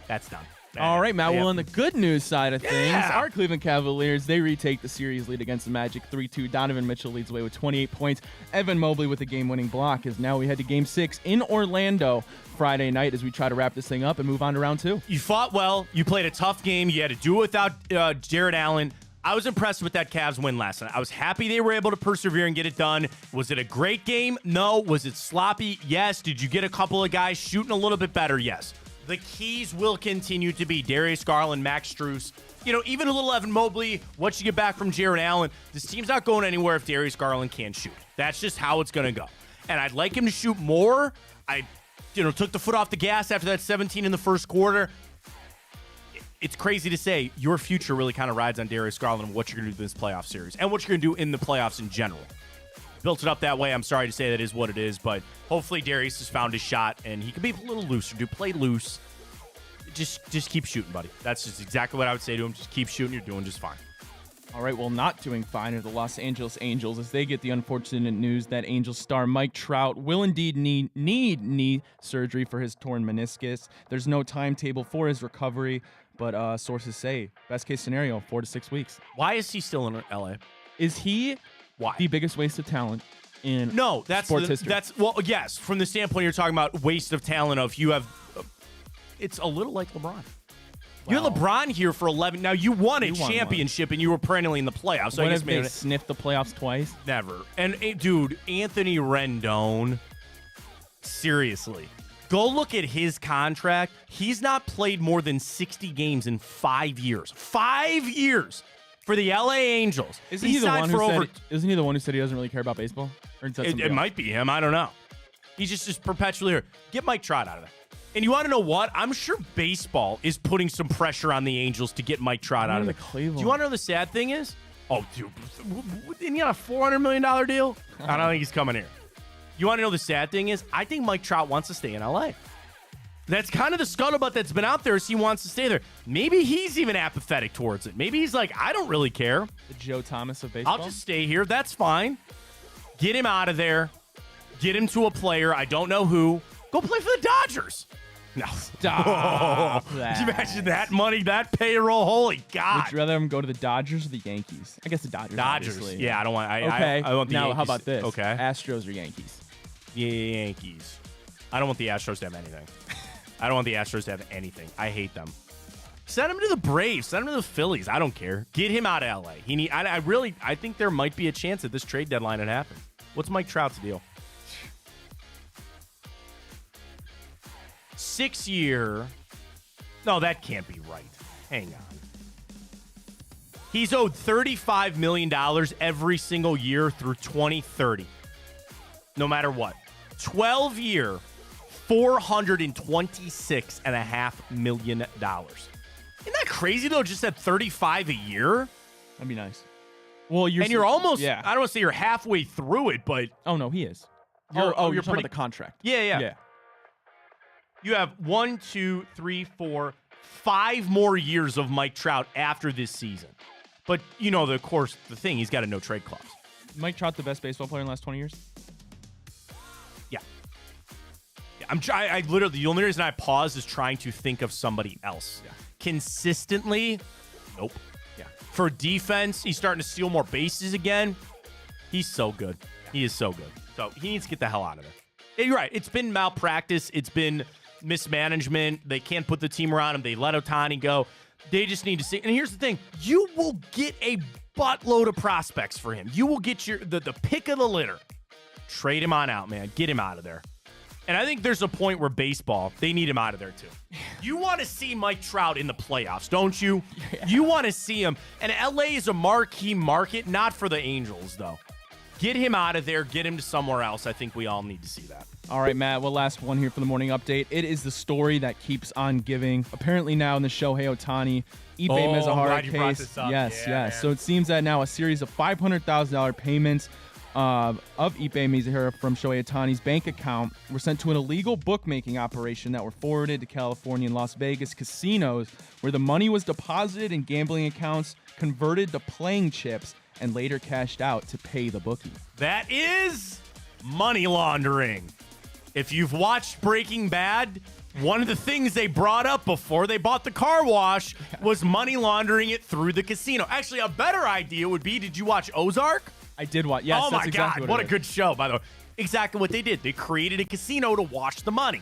That's done. All right, Matt. Yeah. Well, on the good news side of things, Yeah. our Cleveland Cavaliers, they retake the series lead against the Magic 3-2. Donovan Mitchell leads away with 28 points. Evan Mobley with a game-winning block as now we head to Game 6 in Orlando Friday night as we try to wrap this thing up and move on to round 2. You fought well. You played a tough game. You had to do it without Jared Allen. I was impressed with that Cavs win last night. I was happy they were able to persevere and get it done. Was it a great game? No. Was it sloppy? Yes. Did you get a couple of guys shooting a little bit better? Yes. The keys will continue to be Darius Garland, Max Strus, even a little Evan Mobley. What you get back from Jared Allen. This team's not going anywhere if Darius Garland can't shoot. That's just how it's going to go. And I'd like him to shoot more. I took the foot off the gas after that 17 in the first quarter. It's crazy to say your future really kind of rides on Darius Garland and what you're going to do in this playoff series and what you're going to do in the playoffs in general. Built it up that way. I'm sorry to say that is what it is, but hopefully Darius has found his shot and he can be a little looser. Play loose. Just keep shooting, buddy. That's just exactly what I would say to him. Just keep shooting. You're doing just fine. All right, well, not doing fine are the Los Angeles Angels as they get the unfortunate news that Angels star Mike Trout will indeed need knee surgery for his torn meniscus. There's no timetable for his recovery, but sources say best case scenario, 4 to 6 weeks. Why is he still in LA? Is he the biggest waste of talent in sports history? Yes. From the standpoint you're talking about waste of talent of you have, it's a little like LeBron. You had LeBron here for 11. Now, you won a championship, and you were perennially in the playoffs. So what I guess if they sniffed the playoffs twice? Never. And, dude, Anthony Rendon, seriously, go look at his contract. He's not played more than 60 games in 5 years. 5 years for the LA Angels. Isn't he the one who said he doesn't really care about baseball? Or it might be him. I don't know. He's just perpetually here. Get Mike Trout out of there. And you want to know what? I'm sure baseball is putting some pressure on the Angels to get Mike Trout out of there. Cleveland. Do you want to know the sad thing is? Oh, dude, isn't he on a $400 million deal? I don't think he's coming here. You want to know the sad thing is? I think Mike Trout wants to stay in L.A. That's kind of the scuttlebutt that's been out there is he wants to stay there. Maybe he's even apathetic towards it. Maybe he's like, I don't really care. The Joe Thomas of baseball? I'll just stay here. That's fine. Get him out of there. Get him to a player. I don't know who. Go play for the Dodgers. No. Stop Could that. you imagine that money, that payroll? Holy God. Would you rather him go to the Dodgers or the Yankees? I guess the Dodgers. Dodgers. Obviously. Yeah, I don't want. Okay. I want the now, Yankees. how about this? Okay. Astros or Yankees? Yankees. I don't want the Astros to have anything. I don't want the Astros to have anything. I hate them. Send him to the Braves. Send him to the Phillies. I don't care. Get him out of LA. I think there might be a chance at this trade deadline it happens. What's Mike Trout's deal? 6-year. No, that can't be right. Hang on. He's owed $35 million every single year through 2030. No matter what. 12-year, $426.5 million. Isn't that crazy, though, just at 35 a year? That'd be nice. Well, you're almost, yeah. I don't want to say you're halfway through it, but. Oh, no, he is. You're you're talking pretty, about the contract. Yeah. You have 1, 2, 3, 4, 5 more years of Mike Trout after this season. But, of course, the thing, he's got a no-trade clause. Mike Trout, the best baseball player in the last 20 years? Yeah. I literally, the only reason I pause is trying to think of somebody else. Yeah. Consistently, nope. Yeah. For defense, he's starting to steal more bases again. He's so good. He is so good. So he needs to get the hell out of there. Yeah, you're right. It's been malpractice. It's been mismanagement. They can't put the team around him. They let Ohtani go. They just need to see. And here's the thing. You will get a buttload of prospects for him. You will get the pick of the litter. Trade him on out, man. Get him out of there. And I think there's a point where baseball, they need him out of there too. You want to see Mike Trout in the playoffs, don't you? Yeah. You want to see him. And LA is a marquee market, not for the Angels, though. Get him out of there. Get him to somewhere else. I think we all need to see that. All right, Matt, one last one here for the morning update. It is the story that keeps on giving. Apparently now in the Shohei Ohtani, Ibe Mizahara case. Yes. So it seems that now a series of $500,000 payments of Ibe Mizahara from Shohei Ohtani's bank account were sent to an illegal bookmaking operation that were forwarded to California and Las Vegas casinos, where the money was deposited in gambling accounts, converted to playing chips, and later cashed out to pay the bookie. That is money laundering. If you've watched Breaking Bad, one of the things they brought up before they bought the car wash was money laundering it through the casino. Actually, a better idea would be, did you watch Ozark? I did watch. Yes, oh that's my exactly God, what a it is. good show, by the way. Exactly what they did. They created a casino to wash the money.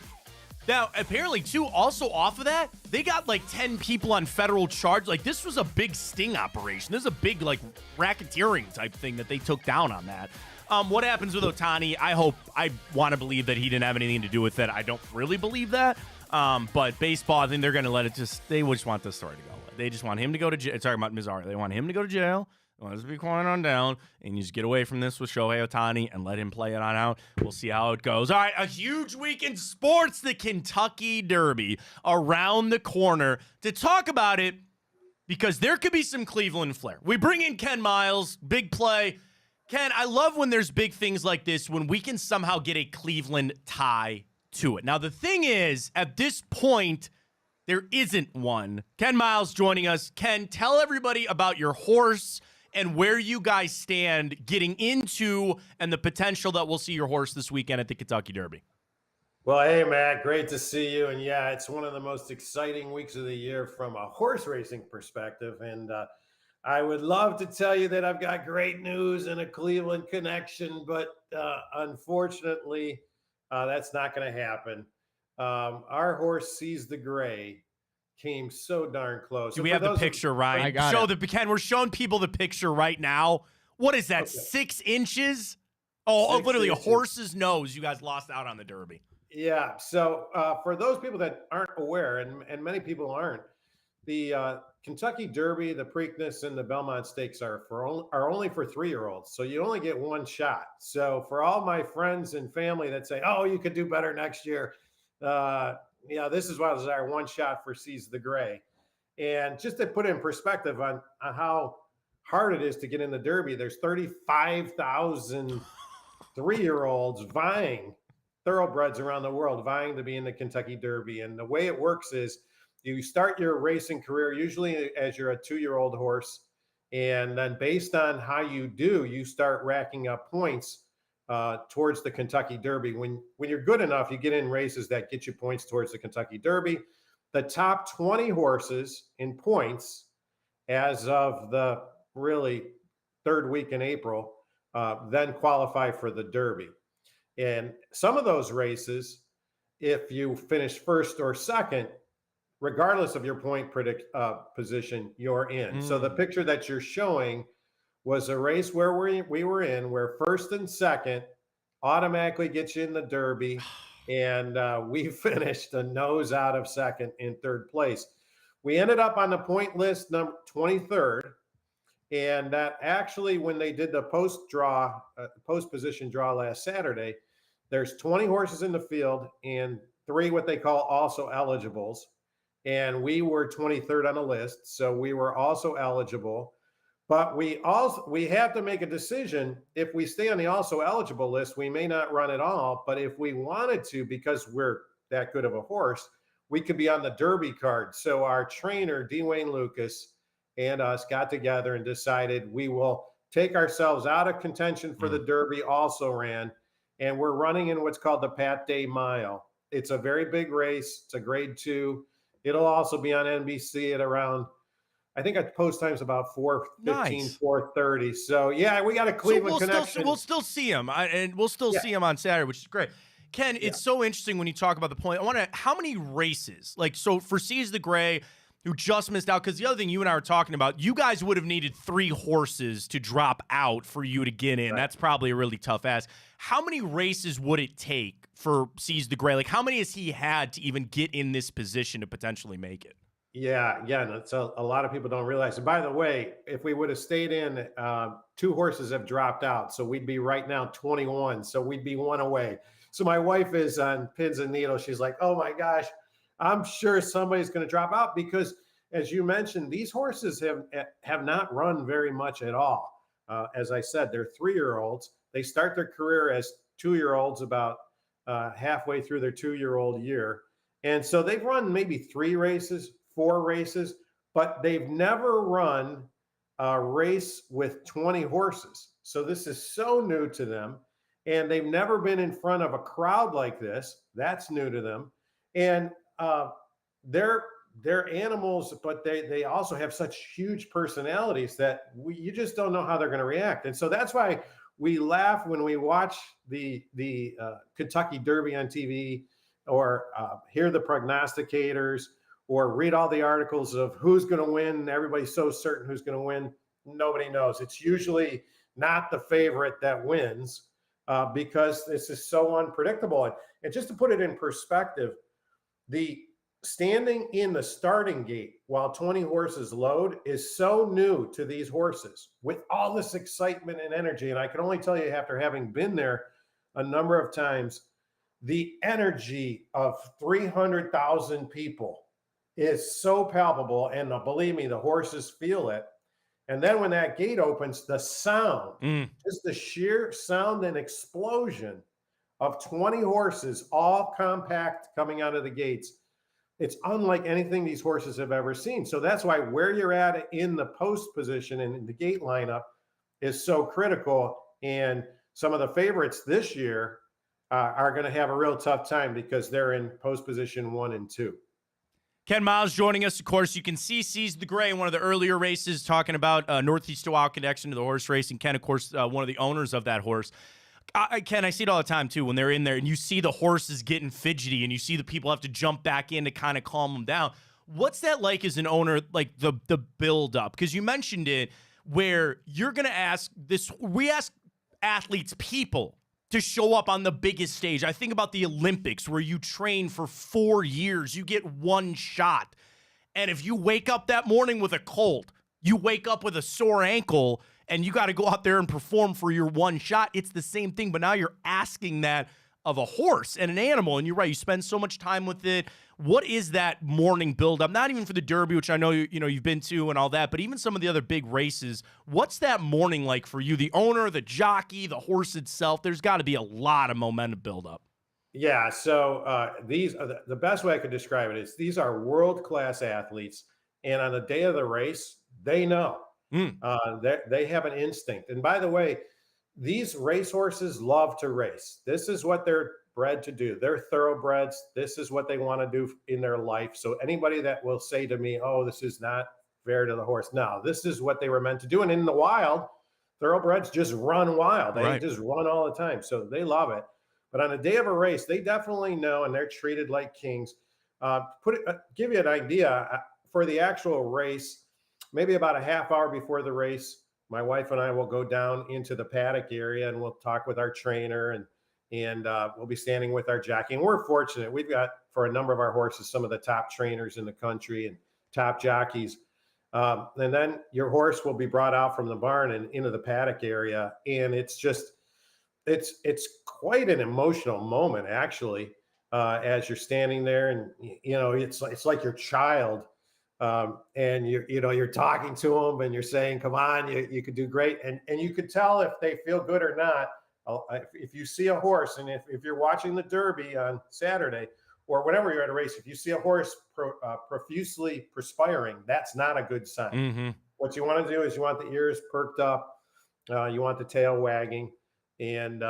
Now, apparently, too, also off of that, they got like 10 people on federal charge. Like, this was a big sting operation. This is a big, like, racketeering type thing that they took down on that. What happens with Ohtani? I want to believe that he didn't have anything to do with it. I don't really believe that. But baseball, I think they're going to let it they just want this story to go. They just want him to go to jail. Talking about Mizarra. They want him to go to jail. Let's be quiet on down, and you just get away from this with Shohei Ohtani and let him play it on out. We'll see how it goes. All right, a huge week in sports, the Kentucky Derby around the corner. To talk about it, because there could be some Cleveland flair. We bring in Ken Miles, big play. Ken, I love when there's big things like this, when we can somehow get a Cleveland tie to it. Now, the thing is, at this point, there isn't one. Ken Miles joining us. Ken, tell everybody about your horse and where you guys stand getting into and the potential that we'll see your horse this weekend at the Kentucky Derby. Well, hey, Matt, great to see you. And yeah, it's one of the most exciting weeks of the year from a horse racing perspective. And I would love to tell you that I've got great news and a Cleveland connection, but unfortunately, that's not going to happen. Our horse Sees the Gray came so darn close. Do we have the picture, Ryan? I got it. Ken, we're showing people the picture right now. What is that, 6 inches? Oh, 6 literally inches. A horse's nose. You guys lost out on the Derby. Yeah. So for those people that aren't aware, and many people aren't, the Kentucky Derby, the Preakness, and the Belmont Stakes are only for 3-year-olds. So you only get one shot. So for all my friends and family that say, "Oh, you could do better next year," this is what was our one shot for Seize the Gray. And just to put it in perspective on how hard it is to get in the Derby, there's 35,000 3-year-olds vying, thoroughbreds around the world vying to be in the Kentucky Derby. And the way it works is you start your racing career usually as you're a 2-year-old horse. And then based on how you do, you start racking up points towards the Kentucky Derby. When you're good enough, you get in races that get you points towards the Kentucky Derby. The top 20 horses in points as of the really third week in April then qualify for the Derby. And some of those races, if you finish first or second, regardless of your point position, you're in. So the picture that you're showing was a race where we were in, where first and second automatically gets you in the Derby. And we finished a nose out of second in third place. We ended up on the point list number 23rd. And that actually, when they did the post position draw last Saturday, there's 20 horses in the field and 3 what they call also eligibles. And we were 23rd on the list, so we were also eligible. But we have to make a decision. If we stay on the also eligible list, we may not run at all. But if we wanted to, because we're that good of a horse, we could be on the Derby card. So our trainer, Dwayne Lucas, and us got together and decided we will take ourselves out of contention for the Derby, also ran, and we're running in what's called the Pat Day Mile. It's a very big race. It's a grade 2. It'll also be on NBC at around, I think at post time's about 4:15, 4:30. So yeah, we got a Cleveland connection. We'll still see him, and we'll still see him on Saturday, which is great. Ken, it's so interesting when you talk about the point. I want to, how many races? Like, so for Seize the Gray, who just missed out, because the other thing you and I were talking about, you guys would have needed 3 horses to drop out for you to get in. Right. That's probably a really tough ask. How many races would it take for Seize the Gray? Like, how many has he had to even get in this position to potentially make it? Yeah, that's a lot of people don't realize. And by the way, if we would have stayed in, 2 horses have dropped out. So we'd be right now 21. So we'd be 1 away. So my wife is on pins and needles. She's like, oh my gosh, I'm sure somebody's going to drop out, because as you mentioned, these horses have not run very much at all. As I said, they're 3-year-olds. They start their career as 2-year-olds about halfway through their 2-year-old year. And so they've run maybe 3 races, 4 races, but they've never run a race with 20 horses. So this is so new to them. And they've never been in front of a crowd like this. That's new to them. And they're animals, but they also have such huge personalities that you just don't know how they're going to react. And so that's why we laugh when we watch the Kentucky Derby on TV, or hear the prognosticators, or read all the articles of who's going to win. Everybody's so certain who's going to win. Nobody knows. It's usually not the favorite that wins, because this is so unpredictable. And just to put it in perspective, the standing in the starting gate while 20 horses load is so new to these horses, with all this excitement and energy. And I can only tell you, after having been there a number of times, the energy of 300,000 people is so palpable. And believe me, the horses feel it. And then when that gate opens, the sound, just the sheer sound and explosion of 20 horses, all compact, coming out of the gates, it's unlike anything these horses have ever seen. So that's why where you're at in the post position and in the gate lineup is so critical. And some of the favorites this year are going to have a real tough time, because they're in post position 1 and 2. Ken Miles joining us. Of course, you can see Seize the Gray in one of the earlier races, talking about Northeast Ohio connection to the horse race. And Ken, of course, one of the owners of that horse. Ken, I see it all the time, too, when they're in there and you see the horses getting fidgety and you see the people have to jump back in to kind of calm them down. What's that like as an owner, like the build-up? Because you mentioned it, where you're going to ask this. We ask athletes, people, to show up on the biggest stage. I think about the Olympics, where you train for 4 years. You get 1 shot. And if you wake up that morning with a cold, you wake up with a sore ankle, and you got to go out there and perform for your 1 shot, it's the same thing. But now you're asking that of a horse and an animal. And you're right, you spend so much time with it. What is that morning buildup? Not even for the Derby, which I know you've been to and all that, but even some of the other big races. What's that morning like for you? The owner, the jockey, the horse itself. There's got to be a lot of momentum buildup. Yeah, so these are the best way I could describe it is these are world-class athletes, and on the day of the race, they know. They have an instinct. And by the way, these racehorses love to race. This is what they're bred to do. They're thoroughbreds. This is what they want to do in their life. So anybody that will say to me, oh, this is not fair to the horse. No, this is what they were meant to do. And in the wild, thoroughbreds just run wild. They just run all the time. So they love it. But on a day of a race, they definitely know, and they're treated like kings. Give you an idea for the actual race. Maybe about a half hour before the race, my wife and I will go down into the paddock area and we'll talk with our trainer and we'll be standing with our jockey. And we're fortunate. We've got, for a number of our horses, some of the top trainers in the country and top jockeys. And then your horse will be brought out from the barn and into the paddock area. And it's quite an emotional moment, actually, as you're standing there. And, it's like your child. And you're talking to them and you're saying, come on, you could do great. And you could tell if they feel good or not. If you see a horse, and if you're watching the Derby on Saturday or whenever you're at a race, if you see a horse profusely perspiring, that's not a good sign. Mm-hmm. What you want to do is you want the ears perked up. You want the tail wagging. And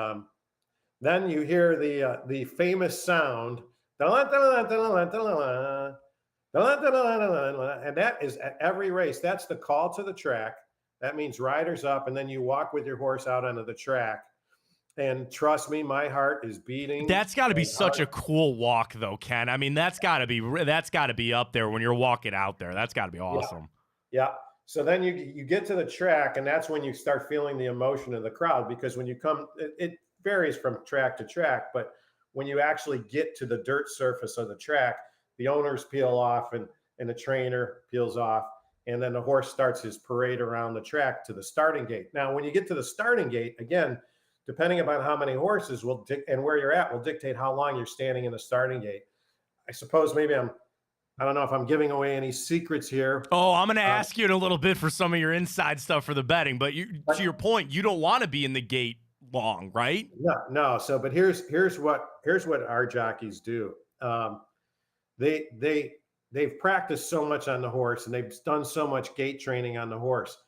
then you hear the famous sound. And that is at every race. That's the call to the track. That means riders up, and then you walk with your horse out onto the track. And trust me, my heart is beating. That's got to be such a cool walk, though, Ken. I mean, that's got to be up there when you're walking out there. That's got to be awesome. Yeah. So then you get to the track, and that's when you start feeling the emotion of the crowd, because when you come, it varies from track to track, but when you actually get to the dirt surface of the track, the owners peel off and the trainer peels off, and then the horse starts his parade around the track to the starting gate. Now, when you get to the starting gate, again, depending upon how many horses and where you're at will dictate how long you're standing in the starting gate. I suppose maybe I don't know if I'm giving away any secrets here. Oh, I'm going to ask you in a little bit for some of your inside stuff for the betting, but to your point, you don't want to be in the gate long, right? No. So, but here's what our jockeys do. They've practiced so much on the horse, and they've done so much gate training on the horse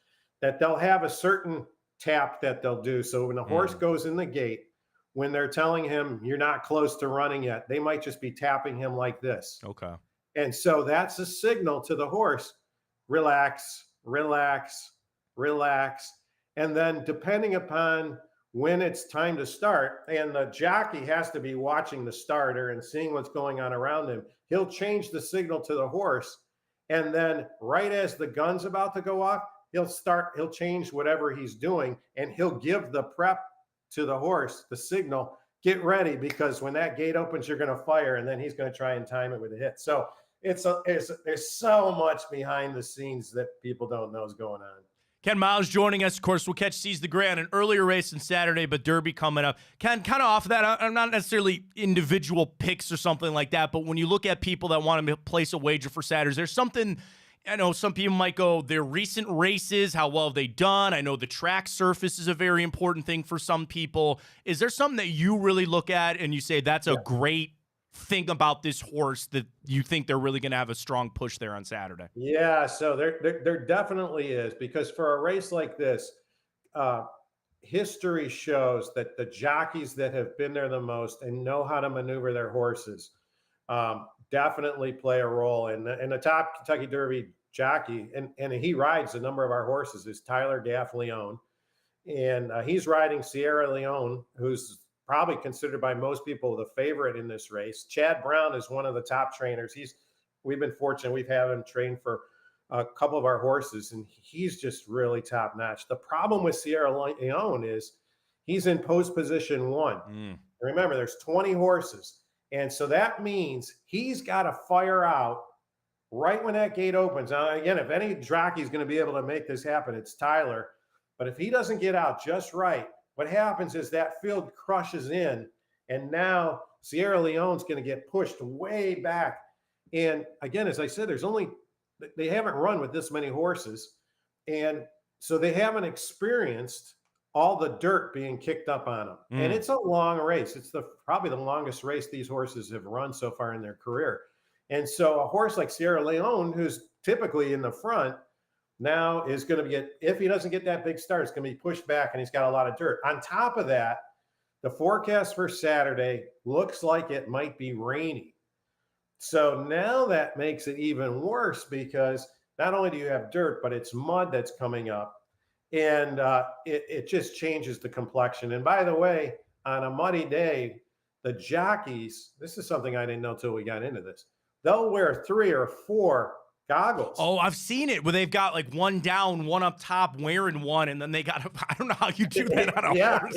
that they'll have a certain tap that they'll do. So when the horse goes in the gate, when they're telling him you're not close to running yet, they might just be tapping him like this. Okay. And so that's a signal to the horse, relax, relax, relax. And then depending upon when it's time to start, and the jockey has to be watching the starter and seeing what's going on around him, he'll change the signal to the horse. And then right as the gun's about to go off, he'll change whatever he's doing, and he'll give the prep to the horse, the signal, get ready, because when that gate opens, you're going to fire, and then he's going to try and time it with a hit. So there's so much behind the scenes that people don't know is going on. Ken Miles joining us. Of course, we'll catch Seize the Gray on an earlier race on Saturday, but Derby coming up. Ken, kind of off of that, I'm not necessarily individual picks or something like that, but when you look at people that want to place a wager for Saturdays, there's something, I know some people might go, their recent races, how well have they done? I know the track surface is a very important thing for some people. Is there something that you really look at and you say that's a great thing about this horse that you think they're really going to have a strong push there on Saturday? Yeah, so there definitely is, because for a race like this, history shows that the jockeys that have been there the most and know how to maneuver their horses definitely play a role. And the top Kentucky Derby jockey, and he rides a number of our horses, is Tyler Gaffleone. And he's riding Sierra Leone, who's probably considered by most people the favorite in this race. Chad Brown is one of the top trainers. We've been fortunate. We've had him train for a couple of our horses, and he's just really top notch. The problem with Sierra Leone is he's in post position 1. Remember, there's 20 horses. And so that means he's got to fire out right when that gate opens. Now, again, if any jockey is going to be able to make this happen, it's Tyler. But if he doesn't get out just right, what happens is that field crushes in, And now Sierra Leone's going to get pushed way back. And again, as I said, they haven't run with this many horses. And so they haven't experienced all the dirt being kicked up on them. And it's a long race. It's probably the longest race these horses have run so far in their career. And so a horse like Sierra Leone, who's typically in the front, now is going to if he doesn't get that big start, it's going to be pushed back, and he's got a lot of dirt. On top of that, the forecast for Saturday looks like it might be rainy. So now that makes it even worse, because not only do you have dirt, but it's mud that's coming up, and it just changes the complexion. And by the way, on a muddy day, the jockeys, this is something I didn't know till we got into this, they'll wear 3 or 4 goggles. Oh, I've seen it where they've got like one down, one up top, wearing one, and then they got I don't know how you do that on a horse.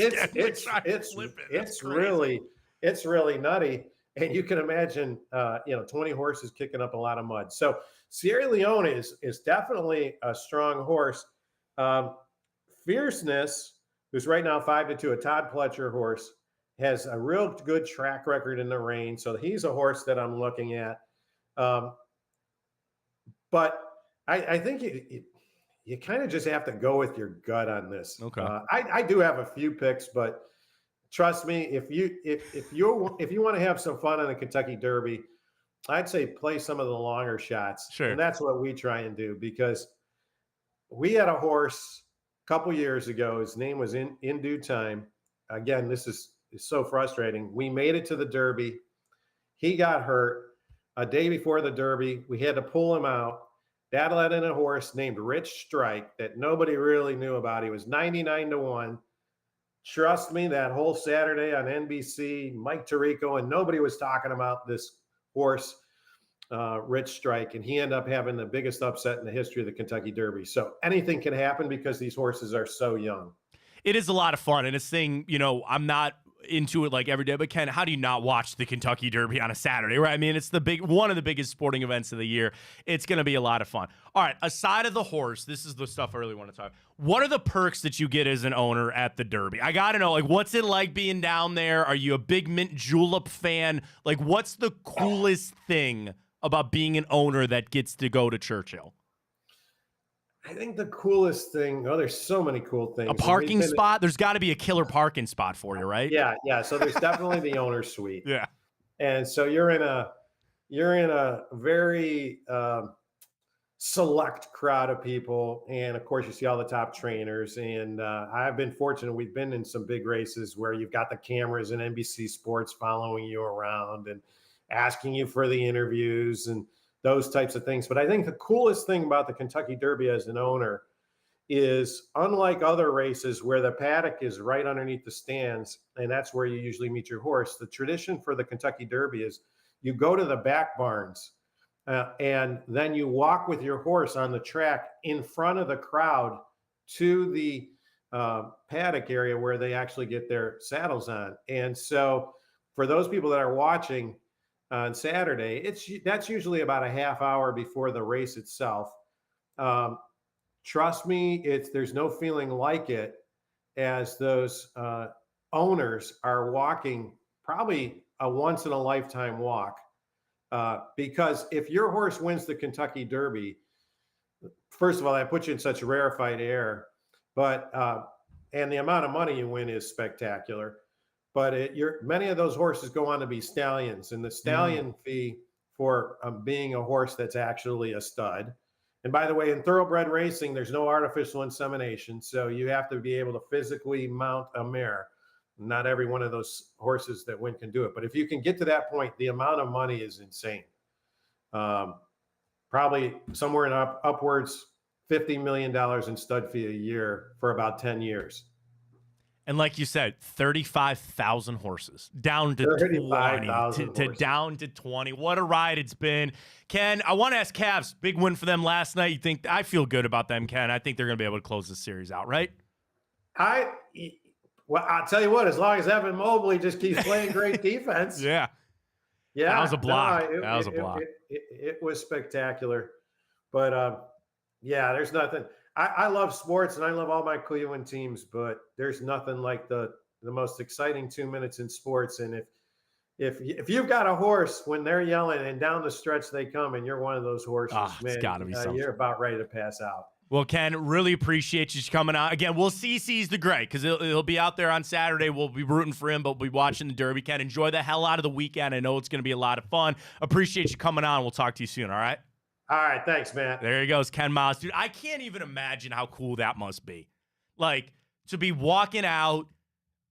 It's really nutty. And you can imagine 20 horses kicking up a lot of mud. So Sierra Leone is definitely a strong horse. Fierceness, who's right now 5-2, a Todd Pletcher horse, has a real good track record in the rain. So he's a horse that I'm looking at. But I think you kind of just have to go with your gut on this. Okay. I do have a few picks, but trust me, if you want to have some fun in the Kentucky Derby, I'd say play some of the longer shots. Sure. And that's what we try and do, because we had a horse a couple years ago. His name was In Due Time. Again, this is so frustrating. We made it to the Derby. He got hurt a day before the Derby. We had to pull him out. That led in a horse named Rich Strike that nobody really knew about. He was 99-1. Trust me, that whole Saturday on NBC, Mike Tirico, and nobody was talking about this horse, Rich Strike, and he ended up having the biggest upset in the history of the Kentucky Derby. So anything can happen because these horses are so young. It is a lot of fun, and it's thing, I'm not into it like every day, but Ken, how do you not watch the Kentucky Derby on a Saturday, right? I mean, it's one of the biggest sporting events of the year. It's going to be a lot of fun. All right, aside of the horse, this is the stuff I really want to talk about. What are the perks that you get as an owner at the Derby? I got to know, what's it like being down there? Are you a big mint julep fan? What's the coolest thing about being an owner that gets to go to Churchill? I think the coolest thing, there's so many cool things. A parking spot? There's got to be a killer parking spot for you, right? Yeah. So there's definitely the owner's suite. Yeah. And so you're in a very select crowd of people. And of course you see all the top trainers. And I've been fortunate. We've been in some big races where you've got the cameras and NBC Sports following you around and asking you for the interviews and those types of things. But I think the coolest thing about the Kentucky Derby as an owner is, unlike other races where the paddock is right underneath the stands, and that's where you usually meet your horse, the tradition for the Kentucky Derby is you go to the back barns and then you walk with your horse on the track in front of the crowd to the paddock area where they actually get their saddles on. And so for those people that are watching on Saturday, that's usually about a half hour before the race itself. Trust me, there's no feeling like it, as those owners are walking probably a once in a lifetime walk. Because if your horse wins the Kentucky Derby, first of all, that puts you in such rarefied air, but and the amount of money you win is spectacular. But many of those horses go on to be stallions, and the stallion fee for being a horse that's actually a stud. And by the way, in thoroughbred racing, there's no artificial insemination, so you have to be able to physically mount a mare. Not every one of those horses that win can do it, but if you can get to that point, the amount of money is insane. Probably somewhere in upwards $50 million in stud fee a year for about 10 years. And like you said, 35,000 horses, down to 20, down to 20. What a ride it's been. Ken, I want to ask Cavs, big win for them last night. I feel good about them, Ken. I think they're going to be able to close this series out, right? Well, I'll tell you what, as long as Evan Mobley just keeps playing great defense. Yeah. That was a block. It was spectacular. But, there's nothing. I love sports and I love all my Cleveland teams, but there's nothing like the the most exciting 2 minutes in sports. And if you've got a horse when they're yelling and down the stretch they come, and you're one of those horses, it's man, gotta be something. you're about ready to pass out. Well, Ken, really appreciate you coming on. Again, we'll see Seize the Gray because he'll be out there on Saturday. We'll be rooting for him, but we'll be watching the Derby. Ken, enjoy the hell out of the weekend. I know it's going to be a lot of fun. Appreciate you coming on. We'll talk to you soon, all right? All right, thanks, man. There he goes, Ken Miles. Dude, I can't even imagine how cool that must be. Like, to be walking out,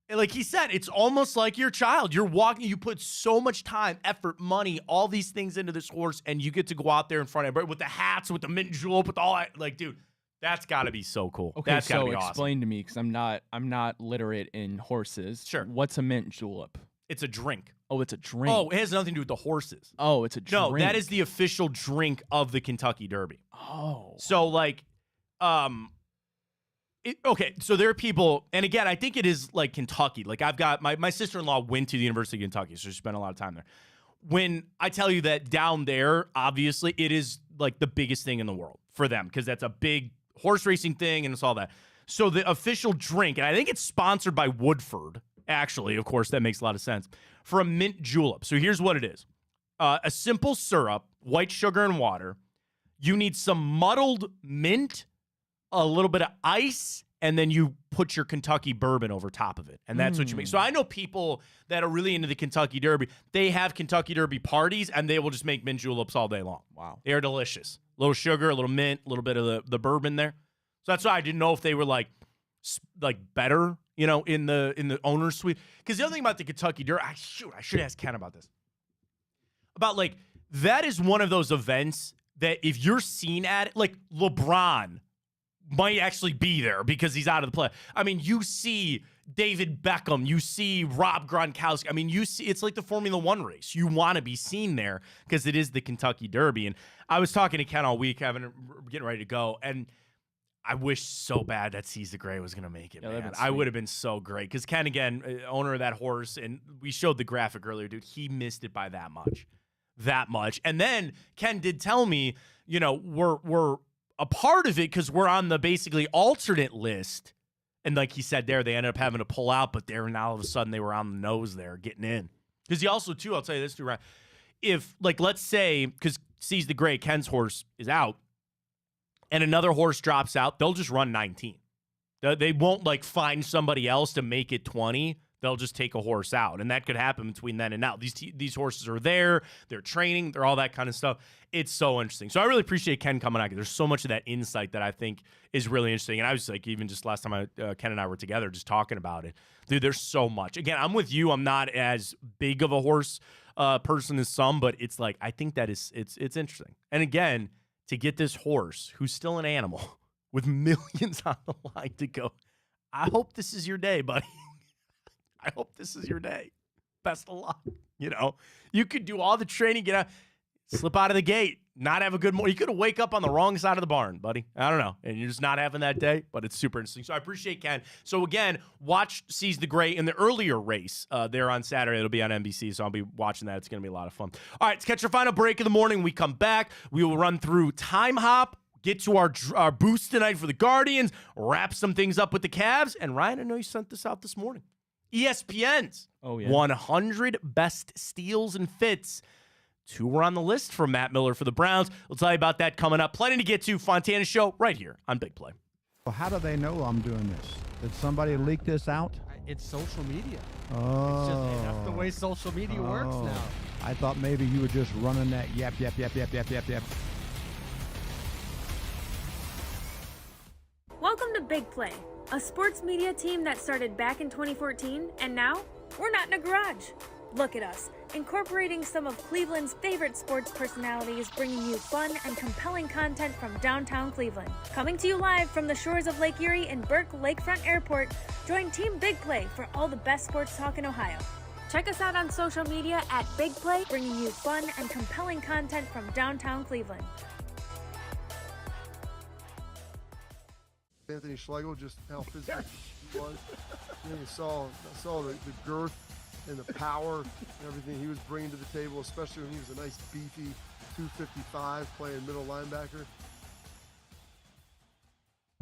like he said, it's almost like your child. You're walking, you put so much time, effort, money, all these things into this horse, and you get to go out there in front of everybody with the hats, with the mint julep, with all that. Like, dude, that's got to be so cool. Okay, that's gotta so be awesome. explain to me, because I'm not literate in horses. Sure. What's a mint julep? It's a drink. Oh, it's a drink. Oh, it has nothing to do with the horses. Oh, it's a drink. No, that is the official drink of the Kentucky Derby. Oh. So, like, okay, so there are people, and again, I think it is like Kentucky. Like, I've got, my sister-in-law went to the University of Kentucky, so she spent a lot of time there. When I tell you that down there, obviously, it is like the biggest thing in the world for them, because that's a big horse racing thing, and it's all that. So the official drink, and I think it's sponsored by Woodford, actually, of course, that makes a lot of sense, for a mint julep. So here's what it is. A simple syrup, white sugar and water. You need some muddled mint, a little bit of ice, and then you put your Kentucky bourbon over top of it. And that's what you make. So I know people that are really into the Kentucky Derby. They have Kentucky Derby parties, and they will just make mint juleps all day long. Wow. They are delicious. A little sugar, a little mint, a little bit of the bourbon there. So that's why I didn't know if they were like better, you know, in the owner's suite. Because the other thing about the Kentucky Derby, I should ask Ken about this. About, like, that is one of those events that if you're seen at it, like LeBron might actually be there because he's out of the play. I mean, you see David Beckham, you see Rob Gronkowski. I mean, you see, it's like the Formula One race. You want to be seen there because it is the Kentucky Derby. And I was talking to Ken all week, getting ready to go, and I wish so bad that Seize the Gray was going to make it, man. I would have been so great. Because Ken, again, owner of that horse, and we showed the graphic earlier, dude, he missed it by that much. That much. And then Ken did tell me, you know, we're a part of it because we're on the basically alternate list. And like he said there, they ended up having to pull out, but they're now all of a sudden they were on the nose there getting in. Because he also, too, I'll tell you this, too, Ryan. If, like, let's say, because Seize the Gray, Ken's horse, is out, and another horse drops out, they'll just run 19. They won't, like, find somebody else to make it 20. They'll just take a horse out, and that could happen between then and now. These horses are there. They're training. They're all that kind of stuff. It's so interesting. So I really appreciate Ken coming on. There's so much of that insight that I think is really interesting. And I was like, even just last time Ken and I were together just talking about it. Dude, there's so much. Again, I'm with you. I'm not as big of a horse person as some, but it's like, I think that it's interesting. And again, to get this horse, who's still an animal, with millions on the line to go, I hope this is your day, buddy. I hope this is your day. Best of luck. You know, you could do all the training, get out, slip out of the gate, not have a good morning. You could wake up on the wrong side of the barn, buddy. I don't know. And you're just not having that day, but it's super interesting. So I appreciate Ken. So again, watch Seize the Gray in the earlier race there on Saturday. It'll be on NBC, so I'll be watching that. It's going to be a lot of fun. All right, let's catch our final break of the morning. When we come back, we will run through Time Hop, get to our boost tonight for the Guardians, wrap some things up with the Cavs. And Ryan, I know you sent this out this morning. ESPN's 100 best steals and fits. 2 were on the list from Matt Miller for the Browns. We'll tell you about that coming up. Plenty to get to. Fontana Show right here on Big Play. Well, how do they know I'm doing this? Did somebody leak this out? It's social media. Oh. It's just, that's the way social media works now. I thought maybe you were just running that yap. Welcome to Big Play, a sports media team that started back in 2014, and now we're not in a garage. Look at us, incorporating some of Cleveland's favorite sports personalities, bringing you fun and compelling content from downtown Cleveland. Coming to you live from the shores of Lake Erie and Burke Lakefront Airport, join Team Big Play for all the best sports talk in Ohio. Check us out on social media at Big Play, bringing you fun and compelling content from downtown Cleveland. Anthony Schlegel, just how physical he was. You saw the girth and the power and everything he was bringing to the table, especially when he was a nice beefy 255 playing middle linebacker.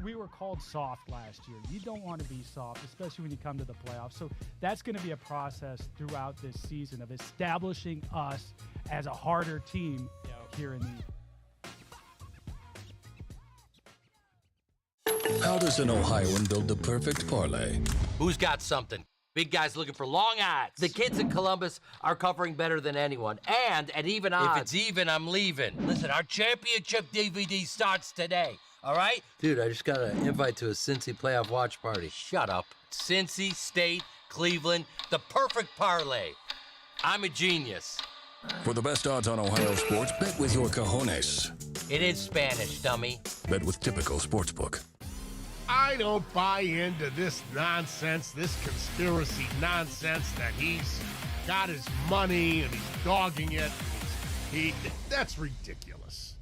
We were called soft last year. You don't want to be soft, especially when you come to the playoffs. So that's going to be a process throughout this season of establishing us as a harder team here in the How does an Ohioan build the perfect parlay? Who's got something? Big guys looking for long odds. The kids in Columbus are covering better than anyone. And at even odds. If it's even, I'm leaving. Listen, our championship DVD starts today. All right? Dude, I just got an invite to a Cincy playoff watch party. Shut up. Cincy, State, Cleveland, the perfect parlay. I'm a genius. For the best odds on Ohio sports, bet with your cojones. It is Spanish, dummy. Bet with Typical Sportsbook. I don't buy into this nonsense, this conspiracy nonsense that he's got his money and he's dogging it. That's ridiculous.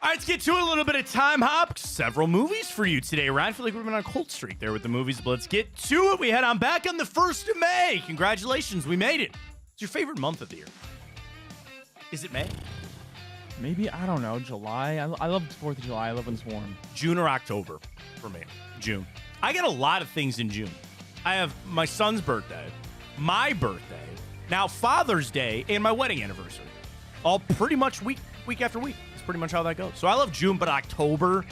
All right, let's get to a little bit of time hop. Several movies for you today, Ryan. I feel like we've been on a cold streak there with the movies, but let's get to it. We head on back on the 1st of May. Congratulations, we made it. It's your favorite month of the year. Is it May? Maybe, I don't know, July. I love the 4th of July. I love when it's warm. June or October for me. June. I get a lot of things in June. I have my son's birthday, my birthday, now Father's Day, and my wedding anniversary. All pretty much week after week. That's pretty much how that goes. So I love June, but October,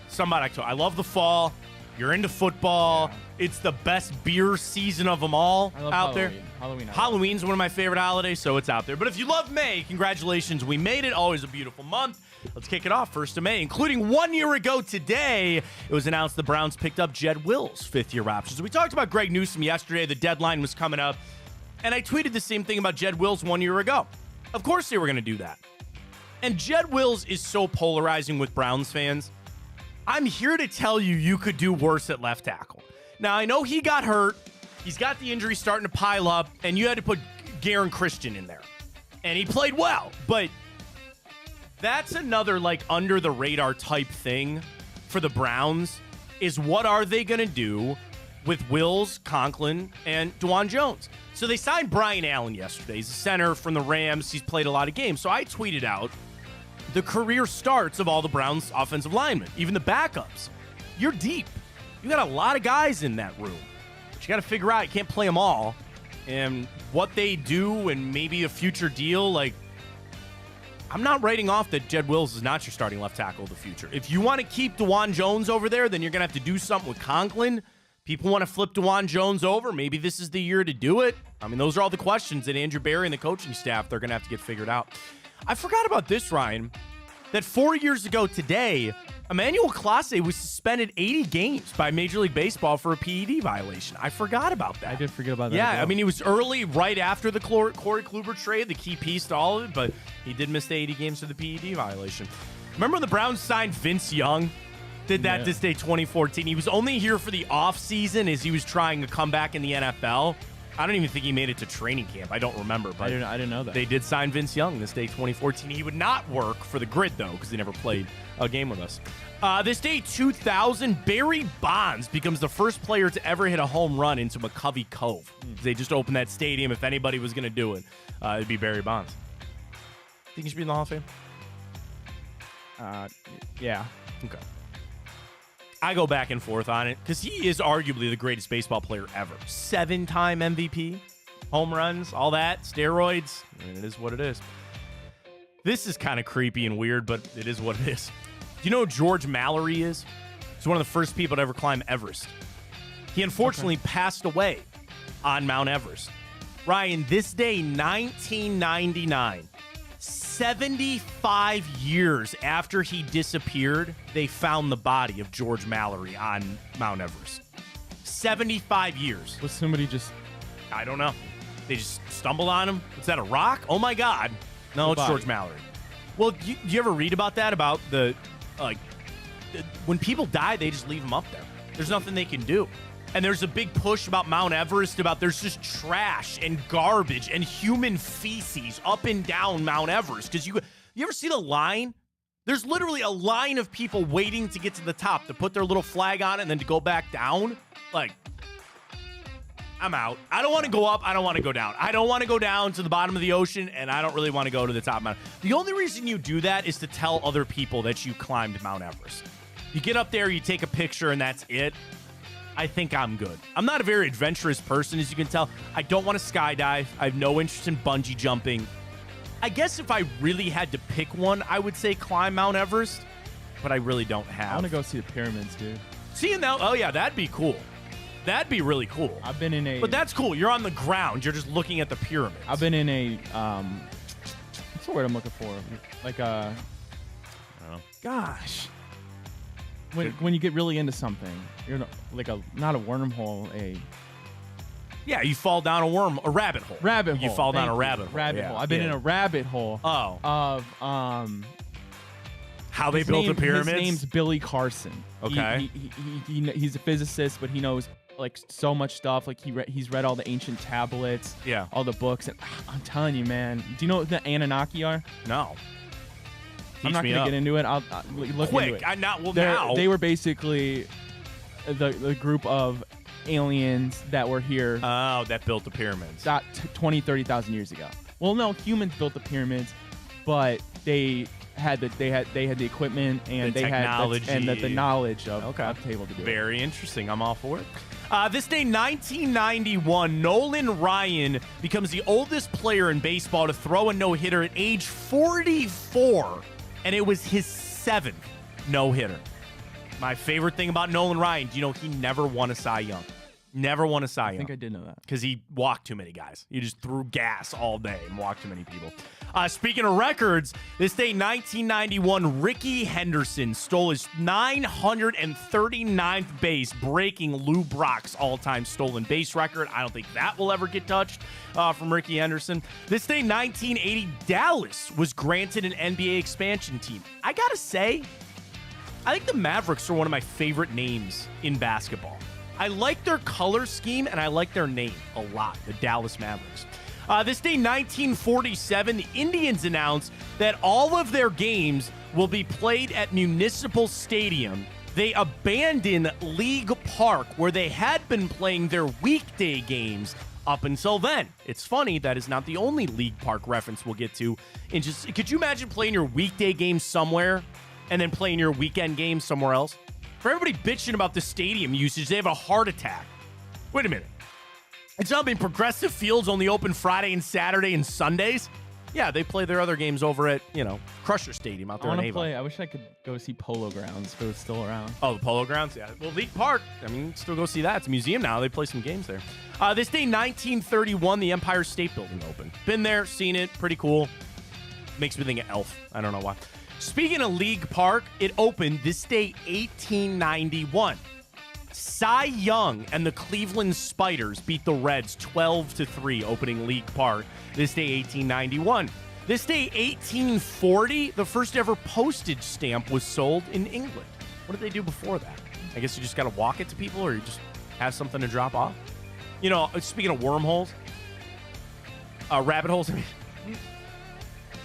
something about October. I love the fall. You're into football. Yeah. It's the best beer season of them all out Halloween. there. Halloween's one of my favorite holidays, so it's out there. But if you love May, congratulations. We made it. Always a beautiful month. Let's kick it off 1st of May, including 1 year ago today, it was announced the Browns picked up Jed Wills' 5th-year option. So we talked about Greg Newsome yesterday. The deadline was coming up, and I tweeted the same thing about Jed Wills 1 year ago. Of course they were going to do that. And Jed Wills is so polarizing with Browns fans. I'm here to tell you you could do worse at left tackle. Now, I know he got hurt. He's got the injury starting to pile up, and you had to put Garen Christian in there. And he played well, but that's another, like, under-the-radar type thing for the Browns is what are they going to do with Wills, Conklin, and DeJuan Jones? So they signed Brian Allen yesterday. He's a center from the Rams. He's played a lot of games. So I tweeted out the career starts of all the Browns' offensive linemen, even the backups. You're deep. You got a lot of guys in that room. But you got to figure out, you can't play them all. And what they do and maybe a future deal, like, I'm not writing off that Jed Wills is not your starting left tackle of the future. If you want to keep DeJuan Jones over there, then you're going to have to do something with Conklin. People want to flip DeJuan Jones over. Maybe this is the year to do it. I mean, those are all the questions that Andrew Berry and the coaching staff, they're going to have to get figured out. I forgot about this, Ryan, that 4 years ago today, Emmanuel Clase was suspended 80 games by Major League Baseball for a PED violation. I forgot about that. I did forget about that. Yeah, I mean, he was early, right after the Corey Kluber trade, the key piece to all of it, but he did miss the 80 games for the PED violation. Remember when the Browns signed Vince Young? Did that this day 2014. He was only here for the offseason as he was trying to come back in the NFL. I don't even think he made it to training camp. I don't remember, but I didn't know that. They did sign Vince Young this day 2014. He would not work for the Grid, though, because he never played a game with us. This day 2000, Barry Bonds becomes the first player to ever hit a home run into McCovey Cove. They just opened that stadium. If anybody was going to do it, it'd be Barry Bonds. Think he should be in the Hall of Fame? Yeah. Okay. I go back and forth on it because he is arguably the greatest baseball player ever. 7-time MVP, home runs, all that, steroids. I mean, it is what it is. This is kind of creepy and weird, but it is what it is. Do you know who George Mallory is? He's one of the first people to ever climb Everest. He unfortunately passed away on Mount Everest. Ryan, this day, 1999, 75 years after he disappeared, they found the body of George Mallory on Mount Everest. 75 years. Was somebody just... I don't know. They just stumbled on him. Is that a rock? Oh, my God. No, it's George Mallory. Well, you ever read about that? About when people die, they just leave them up there. There's nothing they can do. And there's a big push about Mount Everest, about there's just trash and garbage and human feces up and down Mount Everest. Because you ever see the line? There's literally a line of people waiting to get to the top, to put their little flag on it and then to go back down. Like, I'm out. I don't want to go up. I don't want to go down. I don't want to go down to the bottom of the ocean, and I don't really want to go to the top mountain. The only reason you do that is to tell other people that you climbed Mount Everest. You get up there, you take a picture, and that's it. I think I'm good. I'm not a very adventurous person, as you can tell. I don't want to skydive. I have no interest in bungee jumping. I guess if I really had to pick one, I would say climb Mount Everest, but I really don't have. I want to go see the pyramids, dude. Seeing that, oh yeah, that'd be cool. That'd be really cool. I've been in a... But that's cool. You're on the ground. You're just looking at the pyramids. I've been in a... what's the word I'm looking for? Like a... I don't know. Gosh. When you get really into something, you're not a wormhole, Yeah, you fall down a rabbit hole. Rabbit hole. You fall down a rabbit hole. Rabbit hole. I've been in a rabbit hole. Oh. Of how they built the pyramids. His name's Billy Carson. Okay. He's a physicist, but he knows like so much stuff. Like he's read all the ancient tablets. Yeah. All the books. And I'm telling you, man. Do you know what the Anunnaki are? No. I'm not going to get into it. I'll look quick. into it. Now. They were basically the group of aliens that were here. Oh, that built the pyramids. 20, 30,000 years ago. Well, no, humans built the pyramids, but they had the equipment and the they technology. had the knowledge of able to do it. Very interesting. I'm all for it. This day, 1991, Nolan Ryan becomes the oldest player in baseball to throw a no-hitter at age 44, and it was his 7th no-hitter. My favorite thing about Nolan Ryan, do you know he never won a Cy Young? Never won a Cy Young. I think I did know that. Because he walked too many guys. He just threw gas all day and walked too many people. Speaking of records, this day, 1991, Ricky Henderson stole his 939th base, breaking Lou Brock's all-time stolen base record. I don't think that will ever get touched from Ricky Henderson. This day, 1980, Dallas was granted an NBA expansion team. I gotta say, I think the Mavericks are one of my favorite names in basketball. I like their color scheme, and I like their name a lot, the Dallas Mavericks. This day, 1947, the Indians announced that all of their games will be played at Municipal Stadium. They abandoned League Park, where they had been playing their weekday games up until then. It's funny, that is not the only League Park reference we'll get to. Could you imagine playing your weekday games somewhere and then playing your weekend games somewhere else? For everybody bitching about the stadium usage, they have a heart attack. Wait a minute. It's not been Progressive Fields only open Friday and Saturday and Sundays? Yeah, they play their other games over at, Crusher Stadium out there in Avon. I wish I could go see Polo Grounds if it was still around. Oh, the Polo Grounds? Yeah. Well, League Park, still go see that. It's a museum now. They play some games there. This day, 1931, the Empire State Building opened. Been there, seen it, pretty cool. Makes me think of Elf. I don't know why. Speaking of League Park, it opened this day, 1891. Cy Young and the Cleveland Spiders beat the Reds 12-3, opening League Park this day, 1891. This day, 1840, the first ever postage stamp was sold in England. What did they do before that? I guess you just got to walk it to people, or you just have something to drop off. Speaking of wormholes, rabbit holes,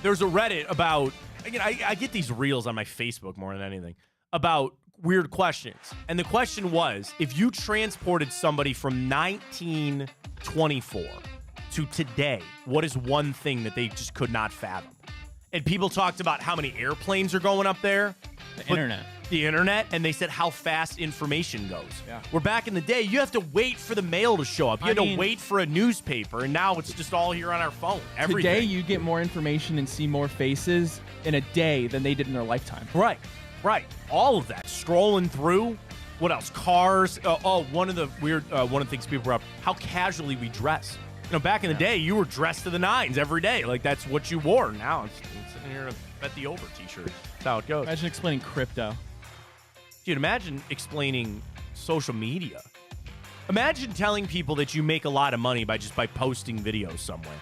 there's a Reddit about... I get these reels on my Facebook more than anything about weird questions. And the question was, if you transported somebody from 1924 to today, what is one thing that they just could not fathom? And people talked about how many airplanes are going up there. Internet. the internet, and they said how fast information goes. Yeah. Where back in the day, you have to wait for the mail to show up. You had to mean, wait for a newspaper, and now it's just all here on our phone. Everything. Today, you get more information and see more faces in a day than they did in their lifetime. Right. All of that. Scrolling through. What else? Cars. One of the things people brought up, how casually we dress. Back in the day, you were dressed to the nines every day. Like, that's what you wore. Now it's sitting here in a Bet the Over t-shirt. That's how it goes. Imagine explaining crypto. Dude, imagine explaining social media. Imagine telling people that you make a lot of money by posting videos somewhere.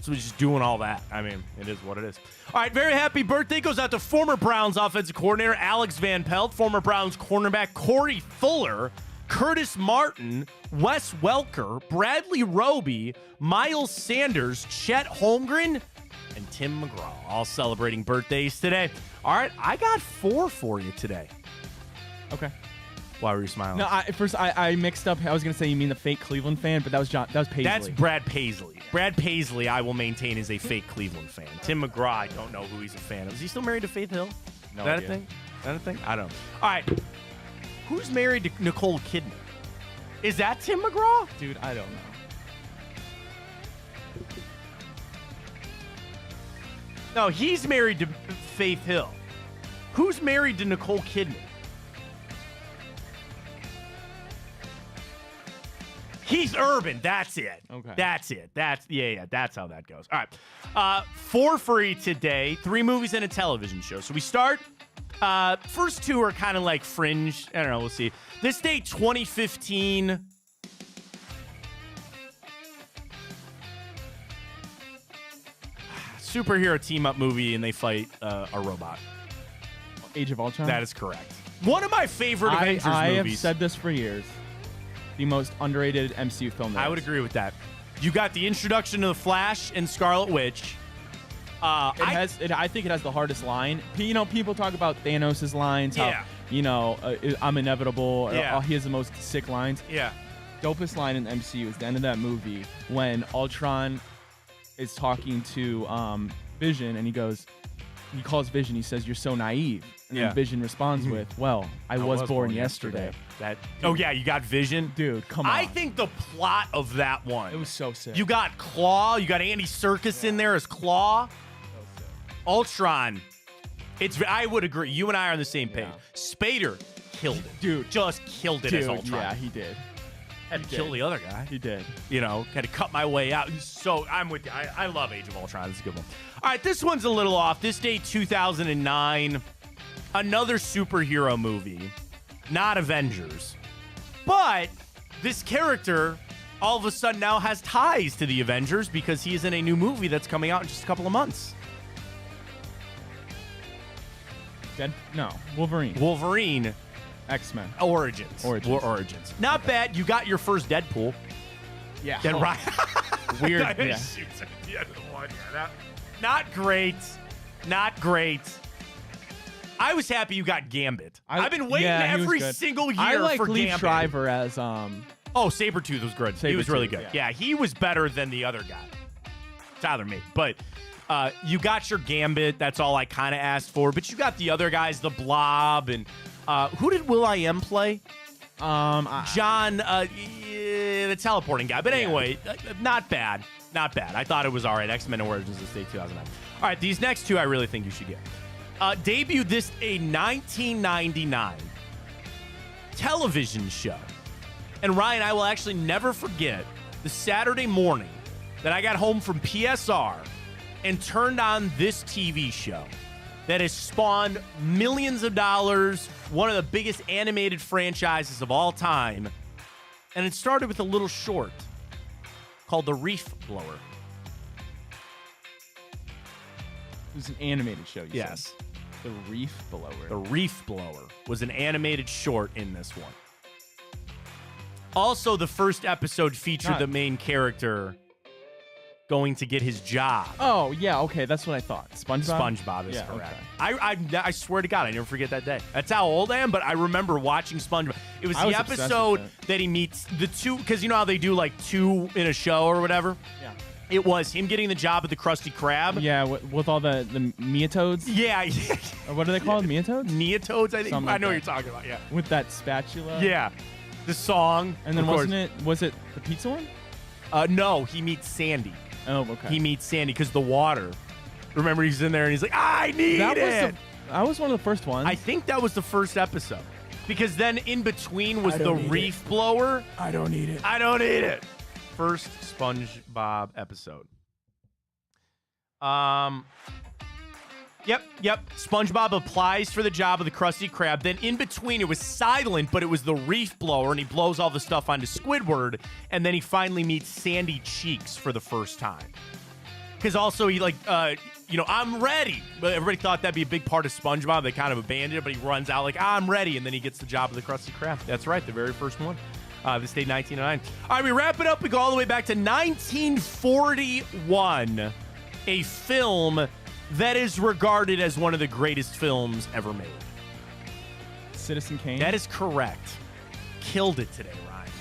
So we're just doing all that. I mean, it is what it is. All right, very happy birthday goes out to former Browns offensive coordinator Alex Van Pelt, former Browns cornerback Corey Fuller, Curtis Martin, Wes Welker, Bradley Roby, Miles Sanders, Chet Holmgren, and Tim McGraw, all celebrating birthdays today. All right, I got 4 for you today. Okay. Why were you smiling? No, I mixed up. I was going to say you mean the fake Cleveland fan, but that was Paisley. That's Brad Paisley. Brad Paisley, I will maintain, is a fake Cleveland fan. Tim McGraw, I don't know who he's a fan of. Is he still married to Faith Hill? No Is that idea. a thing? Is that a thing? I don't know. All right. Who's married to Nicole Kidman? Is that Tim McGraw? Dude, I don't know. No, he's married to Faith Hill. Who's married to Nicole Kidman? He's Urban. That's it. Okay. That's it. That's how that goes. All right. 4 free today. 3 movies and a television show. So we start. First 2 are kind of like fringe. I don't know. We'll see. This day, 2015. Superhero team-up movie, and they fight a robot. Age of Ultron? That is correct. One of my favorite Avengers I movies. have said this for years. The most underrated MCU film there I would agree with that. You got the introduction of the Flash and Scarlet Witch. I think it has the hardest line. People talk about Thanos' lines. Yeah. How, I'm inevitable. Or, Yeah. he has the most sick lines. Yeah. Dopest line in the MCU is the end of that movie when Ultron is talking to Vision, and he calls Vision, he says, "You're so naive." And then Vision responds with, "Well, I was born yesterday." You got Vision? Dude, come on. I think the plot of that one. It was so sick. You got Claw. You got Andy Serkis in there as Claw. Ultron. I would agree. You and I are on the same page. Spader killed it. Dude. Just killed it as Ultron. Yeah, he did. Had to kill the other guy. He did. Had to cut my way out. So I'm with you. I love Age of Ultron. It's a good one. All right, this one's a little off. This day, 2009. Another superhero movie. Not Avengers. But this character all of a sudden now has ties to the Avengers because he is in a new movie that's coming out in just a couple of months. Wolverine. X-Men. Origins. Not bad. You got your first Deadpool. Yeah. Right. Weird. Yeah. Not great. Not great. I was happy you got Gambit. I've been waiting every single year I like for Lee Gambit. Shriver as Sabretooth was good. He was really good. Yeah, he was better than the other guy. Tyler me. But you got your Gambit. That's all I kind of asked for. But you got the other guys, the Blob, and who did Will.i.am play? John, the teleporting guy. But anyway, not bad. Not bad. I thought it was all right. X-Men Origins this day, 2009. All right, these next 2 I really think you should get. Debuted this a 1999 television show. And Ryan, I will actually never forget the Saturday morning that I got home from PSR and turned on this TV show that has spawned millions of dollars, one of the biggest animated franchises of all time. And it started with a little short called The Reef Blower. It was an animated show, you said. The Reef Blower. The Reef Blower was an animated short in this one. Also, the first episode featured the main character going to get his job. Oh, yeah, okay, that's what I thought. SpongeBob? SpongeBob is correct. Okay. I swear to God, I never forget that day. That's how old I am, but I remember watching SpongeBob. It was the episode that he meets the 2, because you know how they do like 2 in a show or whatever? Yeah. It was him getting the job at the Krusty Krab. Yeah, with all the Neotoads. Yeah. Or what are they called? Neotoads? Neotoads, I think. Something I like know what that. you're talking about, yeah. With that spatula. Yeah. The song. And then of course. was it the pizza one? No, he meets Sandy. Oh, okay. He meets Sandy because the water. Remember, he's in there and he's like, I need it. That was one of the first ones. I think that was the first episode. Because then in between was the reef blower. I don't need it. I don't need it. First SpongeBob episode. Yep. SpongeBob applies for the job of the Krusty Krab. Then in between, it was silent, but it was the reef blower, and he blows all the stuff onto Squidward. And then he finally meets Sandy Cheeks for the first time. Because also he I'm ready. But everybody thought that'd be a big part of SpongeBob. They kind of abandoned it, but he runs out like, I'm ready. And then he gets the job of the Krusty Krab. That's right, the very first one. This day, 1909. All right, we wrap it up. We go all the way back to 1941. A film that is regarded as one of the greatest films ever made. Citizen Kane? That is correct. Killed it today, Ryan.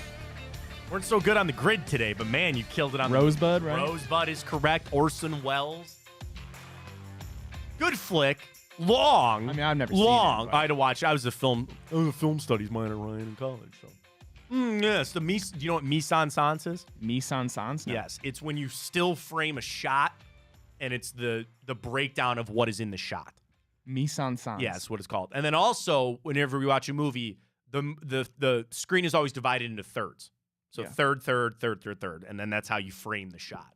Weren't so good on the grid today, but man, you killed it on Rosebud, right? Rosebud is correct. Orson Welles. Good flick. Long. I mean, I've never long. seen it. I had to watch. I was a film studies minor, Ryan, in college. So. Yes. Do you know what mise en scène is? Mise en scène? No. Yes. It's when you still frame a shot, and it's the breakdown of what is in the shot. Mise en scène. Yeah, that's what it's called. And then also, whenever we watch a movie, the screen is always divided into thirds. So third, and then that's how you frame the shot.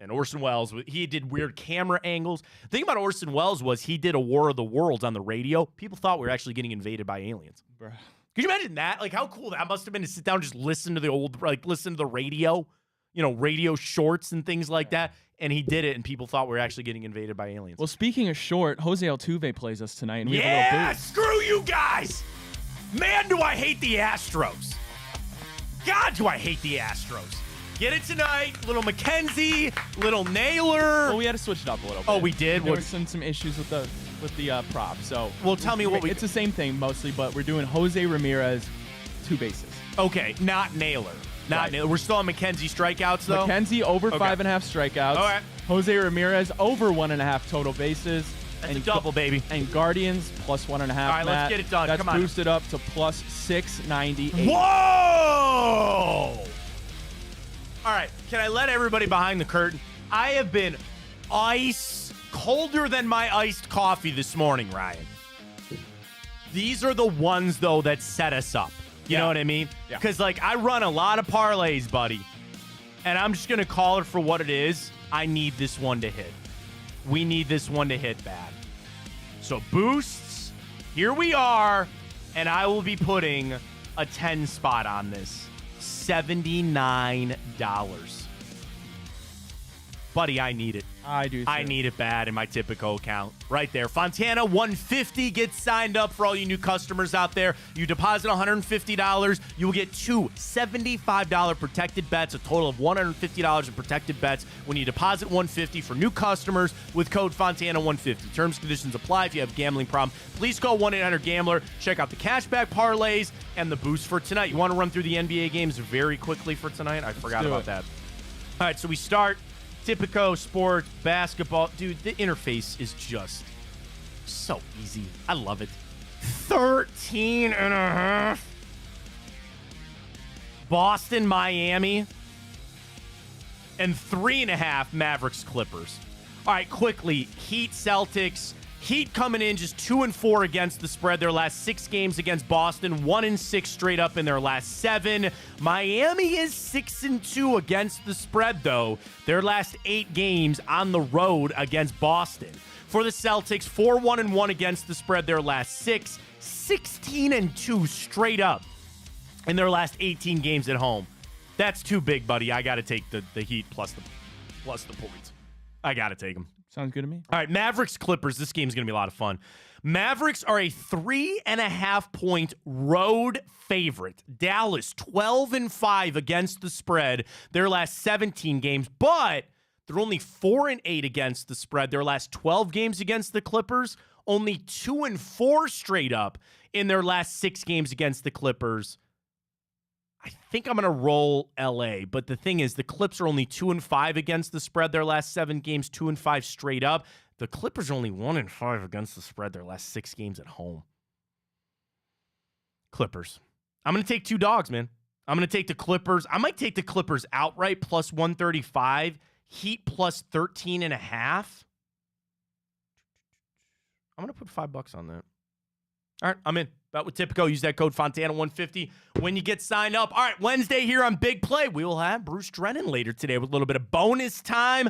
And Orson Welles, he did weird camera angles. The thing about Orson Welles was he did a War of the Worlds on the radio. People thought we were actually getting invaded by aliens. Bruh. Could you imagine that? Like, how cool that must have been to sit down and just listen to listen to the radio, radio shorts and things like that. And he did it, and people thought we were actually getting invaded by aliens. Well, speaking of short, Jose Altuve plays us tonight, and we have a little booth. Screw you guys! Man, do I hate the Astros. God, do I hate the Astros. Get it tonight. Little McKenzie, little Naylor. Well, we had to switch it up a little bit. Oh, we did? There were some issues with the prop. So, well, tell me what it's the same thing mostly, but we're doing Jose Ramirez, 2 bases. Okay, not Naylor. Naylor. We're still on McKenzie strikeouts, though? McKenzie over 5.5 strikeouts. All right. Jose Ramirez over 1.5 total bases. That's a double, baby. And Guardians plus 1.5. All right, let's get it done. That's Come on. boosted up to plus 698. Whoa! All right, can I let everybody behind the curtain? I have been colder than my iced coffee this morning, Ryan. These are the ones, though, that set us up. You know what I mean? Yeah. Because, I run a lot of parlays, buddy. And I'm just going to call it for what it is. I need this one to hit. We need this one to hit bad. So, boosts, here we are. And I will be putting a 10 spot on this. $79. Buddy, I need it. I do, too. I need it bad in my Tipico account. Right there. Fontana 150 gets signed up for all you new customers out there. You deposit $150, you will get 2 $75 protected bets, a total of $150 in protected bets when you deposit $150 for new customers with code Fontana150. Terms and conditions apply. If you have a gambling problem, please call 1-800-GAMBLER. Check out the cashback parlays and the boost for tonight. You want to run through the NBA games very quickly for tonight? I forgot about that. All right, so we start Tipico Sports, basketball. Dude, the interface is just so easy. I love it. 13.5. Boston, Miami. And 3.5 Mavericks, Clippers. All right, quickly. Heat, Celtics. Heat coming in just 2-4 against the spread. Their last 6 games against Boston, 1-6 straight up in their last 7. Miami is 6-2 against the spread, though. Their last 8 games on the road against Boston. For the Celtics, 4-1-1 against the spread. Their last 6, 16-2 straight up in their last 18 games at home. That's too big, buddy. I got to take the Heat plus the points. I got to take them. Sounds good to me. All right, Mavericks, Clippers. This game's going to be a lot of fun. Mavericks are a 3.5-point road favorite. Dallas, 12-5 against the spread their last 17 games, but they're only 4-8 against the spread their last 12 games against the Clippers, only 2-4 straight up in their last 6 games against the Clippers. I think I'm going to roll LA, but the thing is, the Clips are only 2-5 against the spread their last 7 games, 2-5 straight up. The Clippers are only 1-5 against the spread their last 6 games at home. Clippers. I'm going to take 2 dogs, man. I'm going to take the Clippers. I might take the Clippers outright plus 135. Heat plus 13.5. I'm going to put $5 on that. All right, I'm in. Bet with Tipico. Use that code Fontana150 when you get signed up. All right, Wednesday here on Big Play, we will have Bruce Drennan later today with a little bit of bonus time.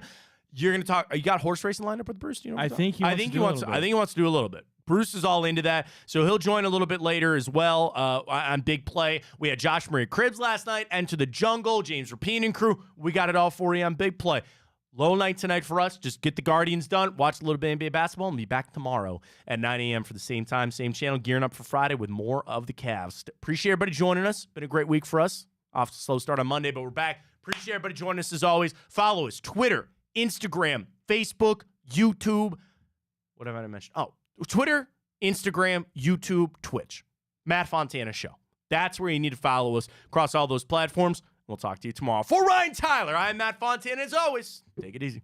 You're going to talk. You got horse racing lined up with Bruce? You know I think he wants to do a little bit. Bruce is all into that, so he'll join a little bit later as well on Big Play. We had Josh Murray Cribbs last night, Enter the Jungle, James Rapine and crew. We got it all for you on Big Play. Low night tonight for us. Just get the Guardians done, watch a little bit of NBA basketball, and be back tomorrow at 9 a.m. for the same time, same channel, gearing up for Friday with more of the Cavs. Appreciate everybody joining us. Been a great week for us. Off to a slow start on Monday, but we're back. Appreciate everybody joining us as always. Follow us, Twitter, Instagram, Facebook, YouTube. What have I mentioned? Oh, Twitter, Instagram, YouTube, Twitch. Matt Fontana Show. That's where you need to follow us across all those platforms. We'll talk to you tomorrow. For Ryan Tyler, I'm Matt Fontana. As always, take it easy.